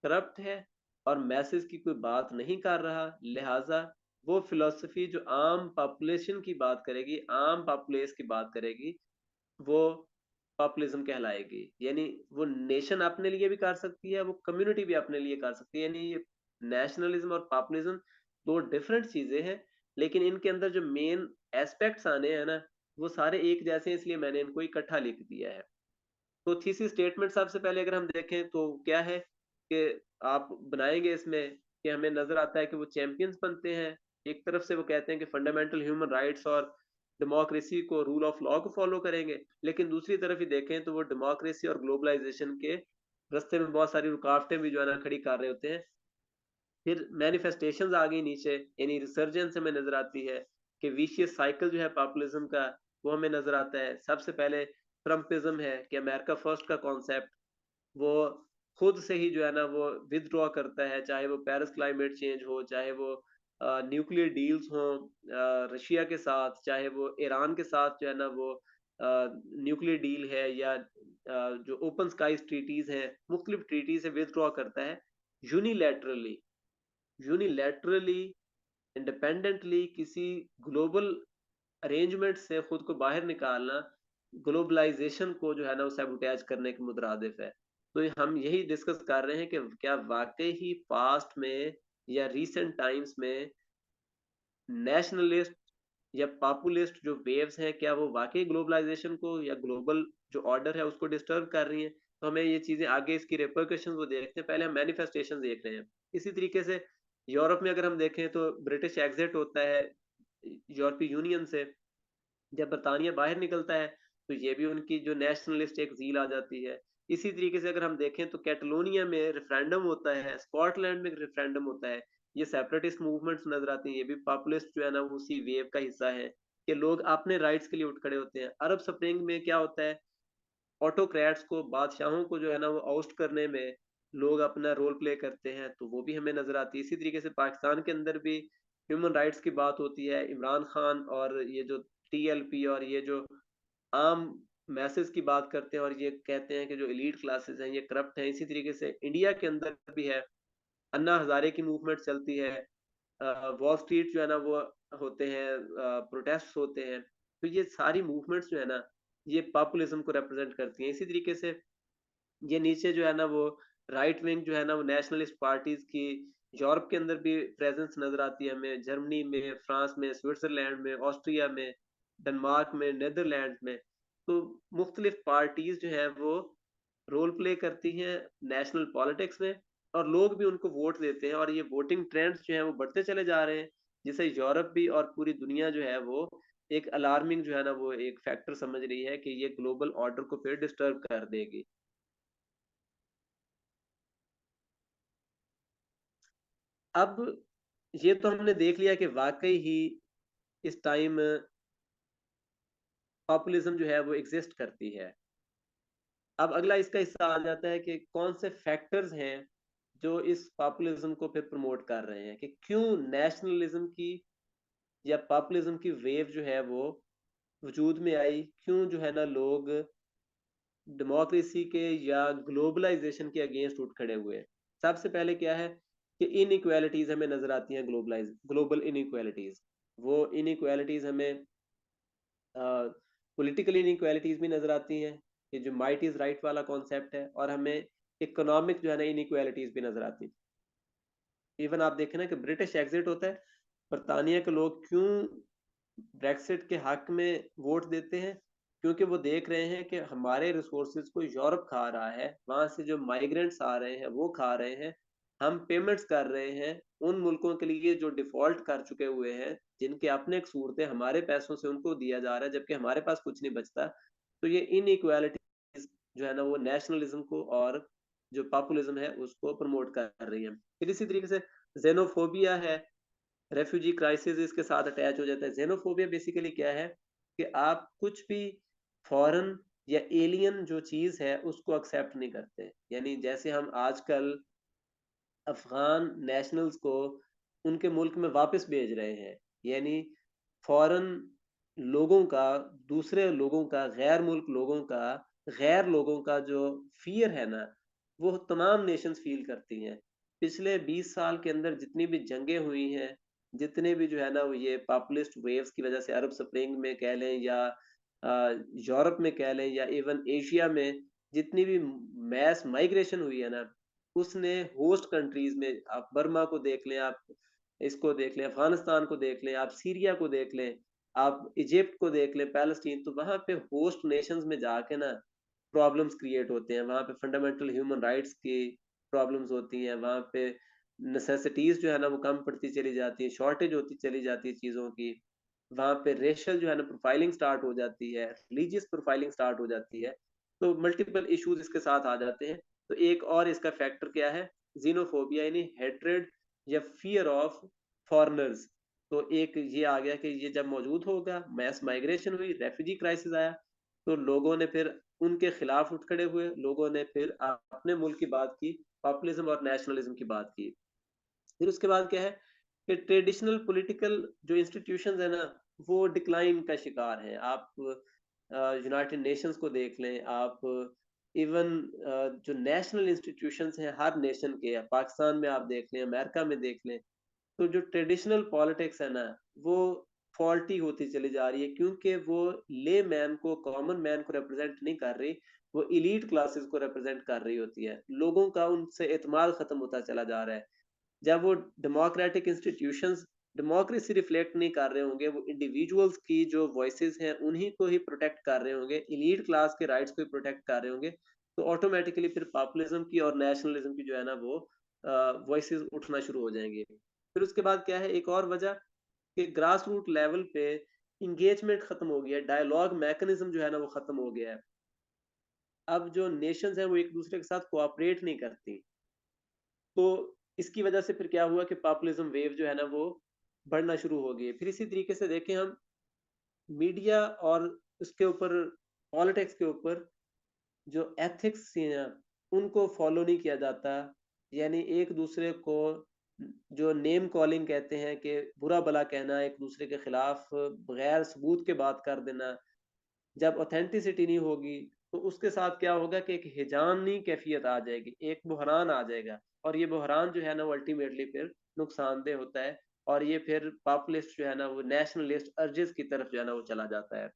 करप्ट है और मैसेज की कोई बात नहीं कर रहा, लिहाजा वो फिलॉसफी जो आम पॉपुलेशन की बात करेगी, आम पॉपुलेस की बात करेगी, वो पॉपुलिज्म कहलाएगी। यानी वो नेशन अपने लिए भी कर सकती है, वो कम्युनिटी भी अपने लिए कर सकती है। यानी ये नेशनलिज्म और पॉपुलिज्म दो डिफरेंट चीजें हैं, लेकिन इनके अंदर जो मेन एस्पेक्ट्स आने हैं ना, वो सारे एक जैसे हैं, इसलिए मैंने इनको इकट्ठा लिख दिया है। तो थीसिस स्टेटमेंट सबसे पहले अगर हम देखें तो क्या है कि आप बनाएंगे इसमें कि हमें नजर आता है कि वो चैंपियंस बनते हैं। एक तरफ से वो कहते हैं कि फंडामेंटल ह्यूमन राइट्स और डेमोक्रेसी को, रूल ऑफ लॉ को फॉलो करेंगे, लेकिन दूसरी तरफ ही देखें तो वो डेमोक्रेसी और ग्लोबलाइजेशन के रास्ते में बहुत सारी रुकावटें भी जो है ना खड़ी कर रहे होते हैं। फिर मैनिफेस्टेशंस आ गई नीचे, यानी रिसर्जेंस हमें नजर आती है कि विशियस साइकिल जो है पॉपुलिज्म का, वो हमें नजर आता है। सबसे पहले ट्रम्पिज्म है कि अमेरिका फर्स्ट का कॉन्सेप्ट, वो खुद से ही जो है ना वो विदड्रॉ करता है, चाहे वो पेरिस क्लाइमेट चेंज हो, चाहे वो न्यूक्लियर डील्स हो रशिया के साथ, चाहे वो ईरान के साथ जो है ना वो न्यूक्लियर डील है, या जो ओपन स्काईज ट्रीटीज हैं, मुख्तलिफ ट्रीटी से विदड्रॉ करता है यूनिलैटरली। यूनिलैटरली इंडिपेंडेंटली किसी ग्लोबल अरेंजमेंट से खुद को बाहर निकालना ग्लोबलाइजेशन को जो है ना वो सैबोटेज करने के मुतरादिफ है। तो हम यही डिस्कस कर रहे हैं कि क्या वाकई ही पास्ट में या रीसेंट टाइम्स में नेशनलिस्ट या पॉपुलिस्ट जो वेव्स हैं, क्या वो वाकई ग्लोबलाइजेशन को या ग्लोबल जो ऑर्डर है उसको डिस्टर्ब कर रही हैं? तो हमें ये चीजें आगे इसकी रिपरकशन वो देखते हैं, पहले हम मैनिफेस्टेशन देख रहे हैं। इसी तरीके से यूरोप में अगर हम देखें तो ब्रिटिश एग्जिट होता है यूरोपीय यूनियन से, जब बरतानिया बाहर निकलता है तो ये भी उनकी जो नेशनलिस्ट एक झील आ जाती है। इसी तरीके से अगर हम देखें तो कैटलोनिया में रेफरेंडम होता है, स्कॉटलैंड में रेफरेंडम होता है, ये सेपरेटिस्ट मूवमेंट्स नजर आती हैं, ये भी पॉपुलिस्ट जो है ना वो उसी वेव का हिस्सा है कि लोग अपने राइट्स के लिए उठ खड़े होते हैं। अरब स्प्रिंग में क्या होता है, ऑटोक्रेट्स को, बादशाहों को जो है ना वो आउस्ट करने में लोग अपना रोल प्ले करते हैं, तो वो भी हमें नजर आती है। इसी तरीके से पाकिस्तान के अंदर भी ह्यूमन राइट्स की बात होती है, इमरान खान और ये जो टीएलपी और ये जो आम मैसेज की बात करते हैं और ये कहते हैं कि जो एलीट क्लासेस हैं ये करप्ट हैं। इसी तरीके से इंडिया के अंदर भी है, अन्ना हजारे की मूवमेंट चलती है, वॉल स्ट्रीट जो है ना वो होते हैं, प्रोटेस्ट होते हैं। तो ये सारी मूवमेंट्स जो है ना ये पॉपुलिज्म को रिप्रेजेंट करती हैं। इसी तरीके से ये नीचे जो है ना वो राइट विंग जो है ना वो नेशनलिस्ट पार्टीज की यूरोप के अंदर भी प्रेजेंस नजर आती है हमें, जर्मनी में, फ्रांस में, स्विट्जरलैंड में, ऑस्ट्रिया में, डेनमार्क में, नीदरलैंड में। तो मुख्तलिफ पार्टीज जो है वो रोल प्ले करती हैं नेशनल पॉलिटिक्स में, और लोग भी उनको वोट देते हैं, और ये वोटिंग ट्रेंड्स जो है वो बढ़ते चले जा रहे हैं, जिसे यूरोप भी और पूरी दुनिया जो है वो एक अलार्मिंग जो है ना वो एक फैक्टर समझ रही है कि ये ग्लोबल ऑर्डर को फिर डिस्टर्ब कर देगी। अब ये तो हमने देख लिया कि वाकई ही इस टाइम पॉपुलिज्म जो है वो एग्जिस्ट करती है। अब अगला इसका हिस्सा आ जाता है कि कौन से फैक्टर्स हैं जो इस पॉपुलिज्म को फिर प्रमोट कर रहे हैं, कि क्यों नेशनलिज्म की या पॉपुलिज्म की वेव जो है वो वजूद में आई, क्यों जो है ना लोग डेमोक्रेसी के या ग्लोबलाइजेशन के अगेंस्ट उठ खड़े हुए। सबसे पहले क्या है कि इनइक्वालिटीज हमें नजर आती हैं, ग्लोबल इनइक्वालिटीज। वो इनइक्वालिटीज हमें पॉलिटिकल इनइक्वालिटीज भी नजर आती हैं, कि जो माइट इज राइट वाला कॉन्सेप्ट है, और हमें इकोनॉमिक जो है ना इनइक्वालिटीज भी नजर आती हैं। इवन आप देखें ना कि ब्रिटिश एग्जिट होता है, बरतानिया के लोग क्यों ब्रेक्सिट के हक में वोट देते हैं? क्योंकि वो देख रहे हैं कि हमारे रिसोर्सेज को यूरोप खा रहा है, वहां से जो माइग्रेंट्स आ रहे हैं वो खा रहे हैं, हम पेमेंट्स कर रहे हैं उन मुल्कों के लिए जो डिफॉल्ट कर चुके हुए हैं, जिनके अपने कसूर थे, हमारे पैसों से उनको दिया जा रहा है जबकि हमारे पास कुछ नहीं बचता। तो ये इन जो है ना वो नेशनलिज्म को और जो पॉपुलिज्म है उसको प्रमोट कर रही है। फिर इसी तरीके से जेनोफोबिया है, रेफ्यूजी क्राइसिस इसके साथ अटैच हो जाता है। xenophobia बेसिकली क्या है कि आप कुछ भी फॉरेन या एलियन जो चीज़ है उसको एक्सेप्ट नहीं करते। यानी जैसे हम आजकल अफ़गान नेशनल्स को उनके मुल्क में वापस भेज रहे हैं, यानी फॉरेन लोगों का, दूसरे लोगों का, गैर मुल्क लोगों का, गैर लोगों का जो फ़ियर है ना, वो तमाम नेशंस फ़ील करती हैं। पिछले 20 साल के अंदर जितनी भी जंगें हुई हैं, जितने भी जो है ना वो ये पॉपुलिस्ट वेव्स की वज़ह से अरब स्प्रिंग में कह लें या यूरोप में कह लें या इवन एशिया में जितनी भी मैस माइग्रेशन हुई है ना, उसने होस्ट कंट्रीज में, आप बर्मा को देख लें, आप इसको देख लें, अफगानिस्तान को देख लें, आप सीरिया को देख लें, आप इजिप्ट को देख लें, पैलेस्टीन, तो वहां पे होस्ट नेशंस में जाके ना प्रॉब्लम्स क्रिएट होते हैं। वहां पे फंडामेंटल ह्यूमन राइट्स की प्रॉब्लम्स होती हैं, वहां पे नेसेसिटीज जो है ना वो कम पड़ती चली जाती है, शॉर्टेज होती चली जाती है चीजों की। वहां पे रेशियल जो है ना प्रोफाइलिंग स्टार्ट हो जाती है, रिलीजियस प्रोफाइलिंग स्टार्ट हो जाती है। तो मल्टीपल इश्यूज इसके साथ आ जाते हैं। तो एक और इसका फैक्टर क्या है, जीनोफोबिया, यानी हेट्रेड या फियर ऑफ फॉरेनर्स। तो एक ये आ गया कि ये जब मौजूद होगा, मैस माइग्रेशन हुई, रेफ्यूजी क्राइसिस आया, तो लोगों ने फिर उनके खिलाफ उठ खड़े हुए, लोगों ने फिर अपने मुल्क की बात की, पॉपुलिज्म और नेशनलिज्म की बात की। फिर उसके बाद क्या है कि ट्रेडिशनल पॉलिटिकल जो इंस्टीट्यूशंस है ना वो डिक्लाइन का शिकार हैं। आप यूनाइटेड नेशंस को देख लें, आप इवन जो नेशनल इंस्टीट्यूशंस हैं हर नेशन के, पाकिस्तान में आप देख लें, अमेरिका में देख लें, तो जो ट्रेडिशनल पॉलिटिक्स है ना वो फॉल्टी होती चली जा रही है, क्योंकि वो ले मैन को, कॉमन मैन को रिप्रेजेंट नहीं कर रही, वो इलीट क्लासेस को रिप्रेजेंट कर रही होती है। लोगों का उनसे एतमाद खत्म होता चला जा रहा है। जब वो डेमोक्रेटिक इंस्टीट्यूशंस डेमोक्रेसी रिफ्लेक्ट नहीं कर रहे होंगे, वो इंडिविजुअल्स की जो वॉइसेस हैं उन्हीं को ही प्रोटेक्ट कर रहे होंगे, एलीट क्लास के राइट्स को ही प्रोटेक्ट कर रहे होंगे, तो ऑटोमेटिकली फिर पॉपुलिज्म की और नेशनलिज्म की जो है ना वो वॉइसेस उठना शुरू हो जाएंगे। फिर उसके बाद क्या है, एक और वजह कि ग्रास रूट लेवल पे इंगेजमेंट खत्म हो गया है, डायलॉग मैकेनिज्म जो है ना वो खत्म हो गया है। अब जो नेशंस हैं वो एक दूसरे के साथ कोऑपरेट नहीं करती। तो इसकी वजह से फिर क्या हुआ कि पॉपुलिज्म वेव जो है ना वो बढ़ना शुरू हो गई। फिर इसी तरीके से देखें हम मीडिया और उसके ऊपर, पॉलिटिक्स के ऊपर जो एथिक्स हैं उनको फॉलो नहीं किया जाता। यानी एक दूसरे को जो नेम कॉलिंग कहते हैं, कि बुरा भला कहना, एक दूसरे के खिलाफ बगैर सबूत के बात कर देना, जब ऑथेंटिसिटी नहीं होगी तो उसके साथ क्या होगा कि एक हिजानी कैफियत आ जाएगी, एक बहरान आ जाएगा, और ये बहरान जो है ना वो अल्टीमेटली फिर नुकसानदेह होता है, और ये फिर पॉपुलिस्ट जो है ना वो नेशनलिस्ट अर्जेस की तरफ जो है ना वो चला जाता है।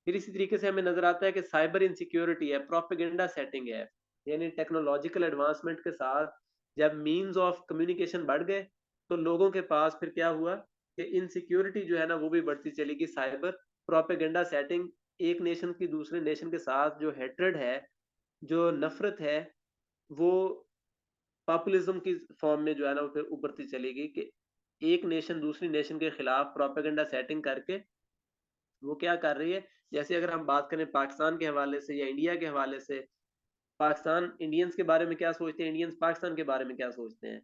फिर इसी तरीके से हमें नजर आता है कि साइबर इनसिक्योरिटी है, प्रोपेगेंडा सेटिंग है, यानी टेक्नोलॉजिकल एडवांसमेंट के साथ जब मीन्स ऑफ कम्युनिकेशन बढ़ गए तो लोगों के पास फिर क्या हुआ कि इनसिक्योरिटी जो है ना वो भी बढ़ती चलेगी। साइबर प्रोपेगेंडा सेटिंग, एक नेशन की दूसरे नेशन के साथ जो हेट्रेड है, जो नफरत है, वो पॉपुलिज्म की फॉर्म में जो है ना वो फिर उभरती चलेगी, कि एक नेशन दूसरी नेशन के खिलाफ प्रोपेगेंडा सेटिंग करके वो क्या कर रही है। जैसे अगर हम बात करें पाकिस्तान के हवाले से या इंडिया के हवाले से, पाकिस्तान इंडियंस के बारे में क्या सोचते हैं, इंडियंस पाकिस्तान के बारे में क्या सोचते हैं।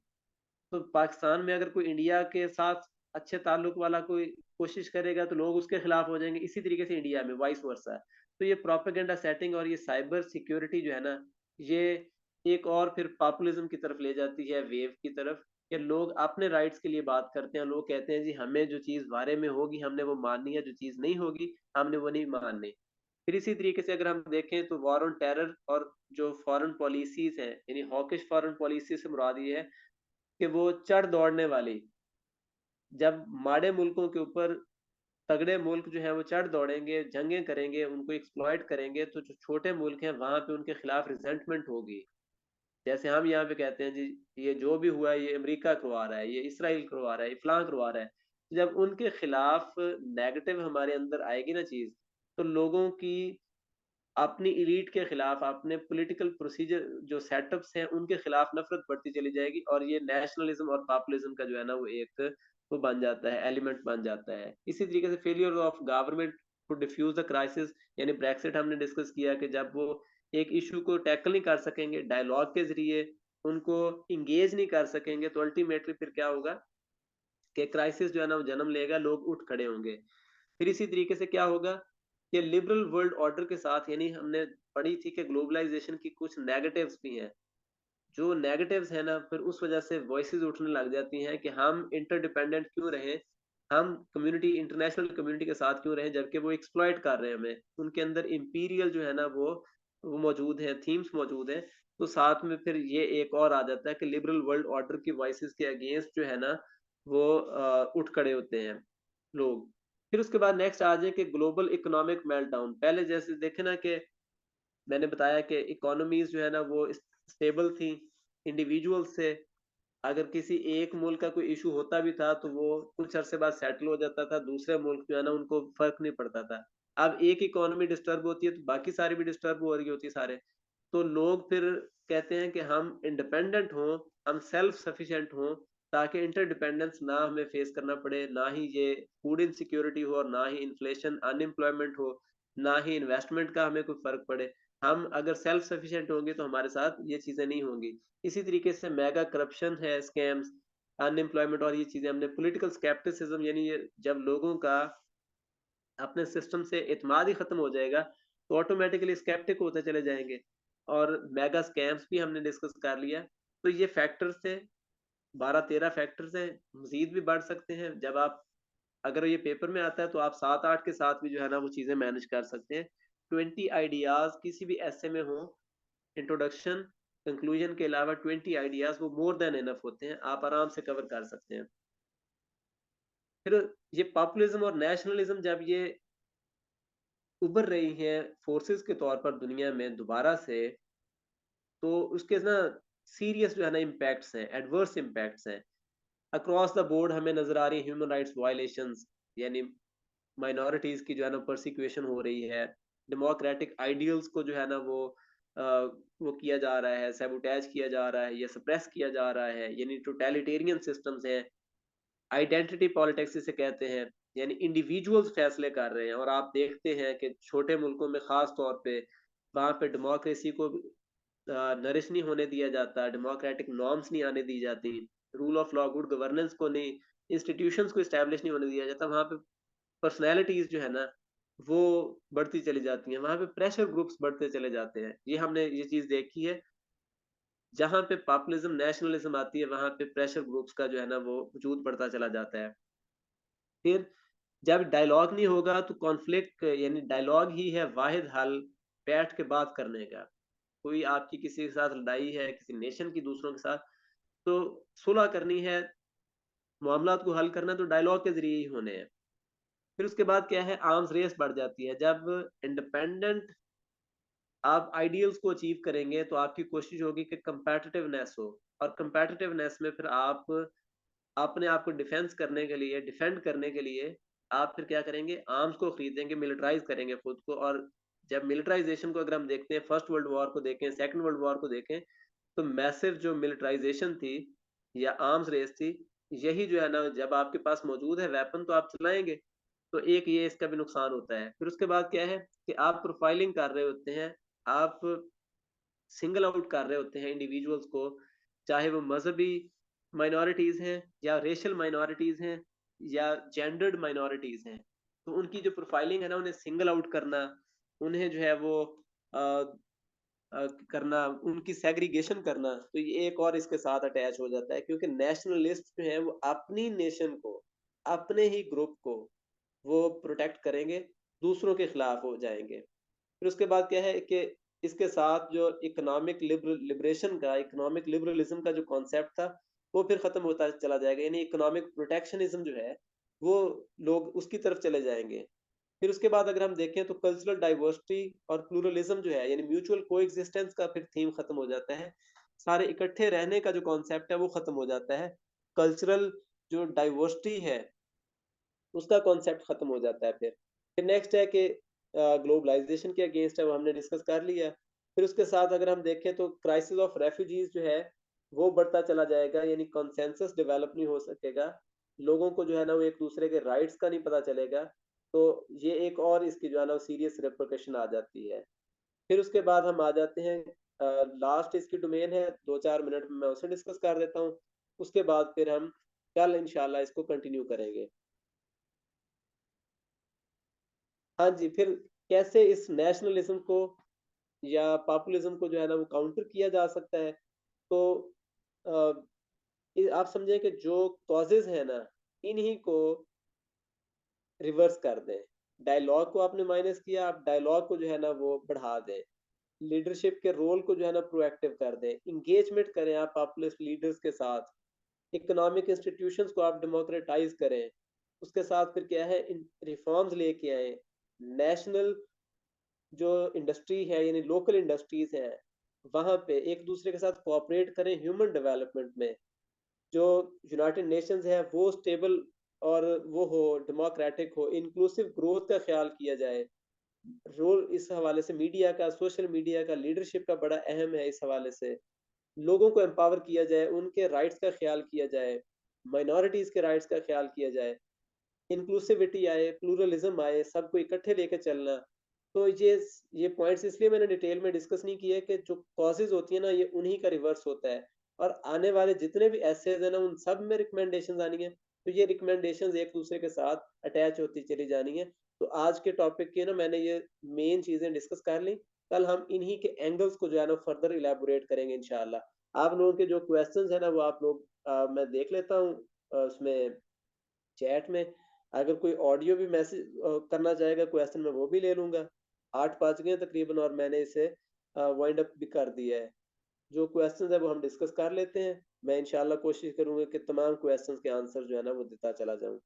तो पाकिस्तान में अगर कोई इंडिया के साथ अच्छे ताल्लुक वाला कोई कोशिश करेगा तो लोग उसके खिलाफ हो जाएंगे, इसी तरीके से इंडिया में वाइस वर्सा है। तो ये प्रोपेगेंडा सेटिंग और ये साइबर सिक्योरिटी जो है ना, ये एक और फिर पॉपुलिज्म की तरफ ले जाती है, वेव की तरफ, कि लोग अपने राइट्स के लिए बात करते हैं, लोग कहते हैं जी हमें जो चीज बारे में होगी हमने वो माननी है, जो चीज नहीं होगी हमने वो नहीं माननी। फिर इसी तरीके से अगर हम देखें तो वॉर ऑन टेरर और जो फॉरेन पॉलिसीज हैं, यानी हॉकिश फॉरेन पॉलिसी से मुराद ये है कि वो चढ़ दौड़ने वाली, जब माड़े मुल्कों के ऊपर तगड़े मुल्क जो है वो चढ़ दौड़ेंगे, जंगें करेंगे, उनको एक्सप्लॉइट करेंगे, तो जो छोटे मुल्क हैं वहां पे उनके खिलाफ रिजेंटमेंट होगी। जैसे हम यहाँ पे कहते हैं जी ये जो भी हुआ है ये अमेरिका करवा रहा है, ये इसराइल करवा रहा है, ये फलां करवा रहा है। तो जब उनके खिलाफ नेगेटिव हमारे अंदर आएगी ना चीज, तो लोगों की अपनी इलीट के खिलाफ, अपने पॉलिटिकल प्रोसीजर जो सेटअप्स हैं उनके खिलाफ नफरत बढ़ती चली जाएगी, और ये नेशनलिज्म और पॉपुलिज्म का जो है ना वो एक वो बन जाता है, एलिमेंट बन जाता है। इसी तरीके से failure of government to defuse the crisis, यानी ब्रेक्सिट हमने डिस्कस किया कि जब वो एक इशू को टैकल नहीं कर सकेंगे डायलॉग के जरिए, उनको इंगेज नहीं कर सकेंगे, तो अल्टीमेटली फिर क्या होगा कि क्राइसिस जो है ना वो जन्म लेगा, लोग उठ खड़े होंगे। फिर इसी तरीके से क्या होगा कि लिबरल वर्ल्ड ऑर्डर के साथ, यानी हमने पढ़ी थी कि ग्लोबलाइजेशन की कुछ नेगेटिव्स भी हैं। जो नेगेटिव्स है ना, फिर उस वजह से वॉइसेस उठने लग जाती हैं कि हम इंटरडिपेंडेंट क्यों रहें, हम कम्युनिटी, इंटरनेशनल कम्युनिटी के साथ क्यों रहें, जबकि वो एक्सप्लॉइट कर रहे हैं हमें। उनके अंदर इंपीरियल जो है ना वो मौजूद है, थीम्स मौजूद हैं। तो साथ में फिर ये एक और आ जाता है कि लिबरल वर्ल्ड ऑर्डर की वॉइसेस के अगेंस्ट जो है ना वो उठ खड़े होते हैं लोग। फिर उसके बाद नेक्स्ट आ जाए कि ग्लोबल इकोनॉमिक मेल्टडाउन। पहले जैसे देखे ना कि मैंने बताया कि इकोनॉमीज जो है ना वो स्टेबल थी, इंडिविजुअल से अगर किसी एक मुल्क का कोई इशू होता भी था तो वो कुछ अरसे बाद सेटल हो जाता था, दूसरे मुल्क जो है ना उनको फर्क नहीं पड़ता था। अब एक इकोनॉमी डिस्टर्ब होती है तो बाकी सारी भी डिस्टर्ब हो रही होती है सारे। तो लोग फिर कहते हैं कि हम इंडिपेंडेंट हों, हम सेल्फ सफिशिएंट हों, ताकि इंटरडिपेंडेंस ना हमें फेस करना पड़े, ना ही ये फूड इनसिक्योरिटी हो, और ना ही इन्फ्लेशन, अनएम्प्लॉयमेंट हो, ना ही इन्वेस्टमेंट का हमें कोई फर्क पड़े। हम अगर सेल्फ सफिशिएंट होंगे तो हमारे साथ ये चीजें नहीं होंगी। इसी तरीके से मेगा करप्शन है, स्कैम्स, अनएम्प्लॉयमेंट, और ये चीजें हमने पॉलिटिकल स्केप्टिसिज्म, यानी ये जब लोगों का अपने सिस्टम से एतमाद ही खत्म हो जाएगा तो ऑटोमेटिकली स्केप्टिक होते चले जाएंगे। और मेगा स्कैम्स भी हमने डिस्कस कर लिया। तो ये फैक्टर्स थे, 12-13 फैक्टर्स हैं, मजीद भी बढ़ सकते हैं। जब आप, अगर ये पेपर में आता है तो आप 7-8 के साथ भी जो है ना वो चीजें मैनेज कर सकते हैं। 20 आइडियाज किसी भी ऐसे में हो, इंट्रोडक्शन कंक्लूजन के अलावा 20 आइडियाज वो मोर देन इनफ होते हैं, आप आराम से कवर कर सकते हैं। फिर ये पॉपुलिज्म और नेशनलिज्म जब ये उभर रही हैं फोर्सेस के तौर पर दुनिया में दोबारा से, तो उसके ना सीरियस जो है ना इम्पैक्ट्स हैं, एडवर्स इम्पैक्ट्स हैं अक्रॉस द बोर्ड हमें नजर आ रही है। ह्यूमन राइट्स वायलेशंस, यानी माइनॉरिटीज की जो है ना परसिक्यूशन हो रही है, डेमोक्रेटिक आइडियल्स को जो है ना वो किया जा रहा है, सैबोटेज किया जा रहा है या सप्रेस किया जा रहा है, यानी टोटलिटेरियन सिस्टम्स हैं। आइडेंटिटी पॉलिटिक्स इसे कहते हैं, यानी इंडिविजुअल्स फैसले कर रहे हैं। और आप देखते हैं कि छोटे मुल्कों में खास तौर पे वहां पे डेमोक्रेसी को नरिश नहीं होने दिया जाता, डेमोक्रेटिक नॉर्म्स नहीं आने दी जाती, rule of law, good governance को नहीं, इंस्टीट्यूशंस को इस्टेब्लिश नहीं होने दिया जाता। वहां पे पर्सनैलिटीज जो है ना वो बढ़ती चली जाती हैं, वहां पे प्रेशर ग्रुप्स बढ़ते चले जाते हैं। ये हमने ये चीज देखी है। जहां पे पॉपुलिज्म, नेशनलिज्म आती है वहां पे प्रेशर ग्रुप्स का जो है ना वो वजूद बढ़ता चला जाता है। फिर जब डायलॉग नहीं होगा तो कॉन्फ्लिक्ट, यानी डायलॉग ही है वाहिद हल बैठ के बात करने का। कोई आपकी किसी के साथ लड़ाई है, किसी नेशन की दूसरों के साथ, तो सुलह करनी है, मामलात को हल करना है, तो डायलॉग के जरिए ही होने हैं। फिर उसके बाद क्या है, आर्म्स रेस बढ़ जाती है। जब इंडिपेंडेंट आप आइडियल्स को अचीव करेंगे तो आपकी कोशिश होगी कि कंपेटिटिवनेस हो, और कंपेटिटिवनेस में फिर आप अपने आप को डिफेंस करने के लिए, डिफेंड करने के लिए आप फिर क्या करेंगे, आर्म्स को खरीदेंगे, मिलिटराइज करेंगे खुद को। और जब मिलिटराइजेशन को अगर हम देखते हैं, फर्स्ट वर्ल्ड वॉर को देखें, सेकंड वर्ल्ड वॉर को देखें, तो मैसिव जो मिलिटराइजेशन थी या आर्म्स रेस थी, यही जो है ना, जब आपके पास मौजूद है वेपन तो आप चलाएंगे। तो एक ये इसका भी नुकसान होता है। फिर उसके बाद क्या है कि आप प्रोफाइलिंग कर रहे होते हैं, आप सिंगल आउट कर रहे होते हैं इंडिविजुअल्स को, चाहे वो मजहबी माइनॉरिटीज हैं या रेशियल माइनॉरिटीज हैं या जेंडर्ड माइनॉरिटीज हैं। तो उनकी जो प्रोफाइलिंग है ना, उन्हें सिंगल आउट करना, उन्हें जो है वो करना, उनकी सेग्रीगेशन करना, तो ये एक और इसके साथ अटैच हो जाता है। क्योंकि नेशनलिस्ट जो है वो अपनी नेशन को, अपने ही ग्रुप को वो प्रोटेक्ट करेंगे, दूसरों के खिलाफ हो जाएंगे। फिर उसके बाद क्या है कि इसके साथ जो इकोनॉमिक लिबरेशन का, इकोनॉमिक लिबरलिज्म का जो कॉन्सेप्ट था वो फिर खत्म होता चला जाएगा, यानी इकोनॉमिक प्रोटेक्शनिज्म जो है वो लोग उसकी तरफ चले जाएंगे। फिर उसके बाद अगर हम देखें तो कल्चरल डाइवर्सिटी और प्लूरलिज्म जो है, यानी म्यूचुअल कोएग्जिस्टेंस का फिर थीम खत्म हो जाता है। सारे इकट्ठे रहने का जो कॉन्सेप्ट है वो खत्म हो जाता है। कल्चरल जो डाइवर्सिटी है उसका कॉन्सेप्ट खत्म हो जाता है। फिर नेक्स्ट है कि ग्लोबलाइजेशन के अगेंस्ट है, वो हमने डिस्कस कर लिया। फिर उसके साथ अगर हम देखें तो क्राइसिस ऑफ रेफ्यूजीज जो है वो बढ़ता चला जाएगा, यानी कंसेंसस डेवलप नहीं हो सकेगा, लोगों को जो है ना वो एक दूसरे के राइट्स का नहीं पता चलेगा। तो ये एक और इसकी जो है ना सीरियस रिप्रिकॉशन आ जाती है। फिर उसके बाद हम आ जाते हैं, लास्ट इसकी डोमेन है, 2-4 मिनट में मैं उसे डिस्कस कर देता हूँ। उसके बाद फिर हम कल इंशाल्लाह इसको कंटिन्यू करेंगे। हाँ जी, फिर कैसे इस नेशनलिज्म को या पॉपुलिज्म को जो है ना वो काउंटर किया जा सकता है। तो अ, आप समझें कि जो कॉजेज है ना, इन्हीं को रिवर्स कर दें। डायलॉग को आपने माइनस किया, आप डायलॉग को जो है ना वो बढ़ा दें। लीडरशिप के रोल को जो है ना प्रोएक्टिव कर दें। इंगेजमेंट करें आप पॉपुलिस्ट लीडर्स के साथ। इकोनॉमिक इंस्टीट्यूशंस को आप डेमोक्रेटाइज करें। उसके साथ फिर क्या है, रिफॉर्म्स लेके आए। नेशनल जो इंडस्ट्री है यानी लोकल इंडस्ट्रीज हैं, वहां पे एक दूसरे के साथ कोऑपरेट करें ह्यूमन डेवलपमेंट में। जो यूनाइटेड नेशंस है वो स्टेबल और वो हो, डेमोक्रेटिक हो, इंक्लूसिव ग्रोथ का ख्याल किया जाए। रोल इस हवाले से मीडिया का, सोशल मीडिया का, लीडरशिप का बड़ा अहम है। इस हवाले से लोगों को एम्पावर किया जाए, उनके राइट्स का ख्याल किया जाए, माइनॉरिटीज के राइट्स का ख्याल किया जाए, इंक्लूसिविटी आए, प्लूरलिज्म आए, सबको इकट्ठे लेके चलना। तो ये पॉइंट्स इसलिए मैंने डिटेल में डिस्कस नहीं किए कि जो कॉजेज होती है ना ये उन्हीं का रिवर्स होता है। और आने वाले जितने भी एसेज है ना उन सब में रिकमेंडेशन आनी है। तो ये रिकमेंडेशन एक दूसरे के साथ अटैच होती चली जानी है। तो आज के टॉपिक की ना मैंने ये मेन चीजें डिस्कस कर ली। कल हम इन्हीं के एंगल्स को जो है ना फर्दर इलेबोरेट करेंगे इंशाल्लाह। आप लोगों के जो क्वेश्चंस है ना वो आप लोग मैं देख लेता हूँ उसमें चैट में। अगर कोई ऑडियो भी मैसेज करना चाहेगा क्वेश्चन में वो भी ले लूंगा। 8 बज गए तकरीबन और मैंने इसे वाइंड अप भी कर दिया है। जो क्वेश्चंस है वो हम डिस्कस कर लेते हैं। मैं इंशाल्लाह कोशिश करूंगा कि तमाम क्वेश्चंस के आंसर जो है ना वो देता चला जाऊं।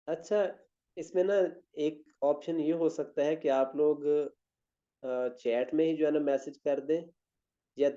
अच्छा, इसमें ना एक ऑप्शन ये हो सकता है कि आप लोग चैट में ही जो है ना मैसेज कर दें, या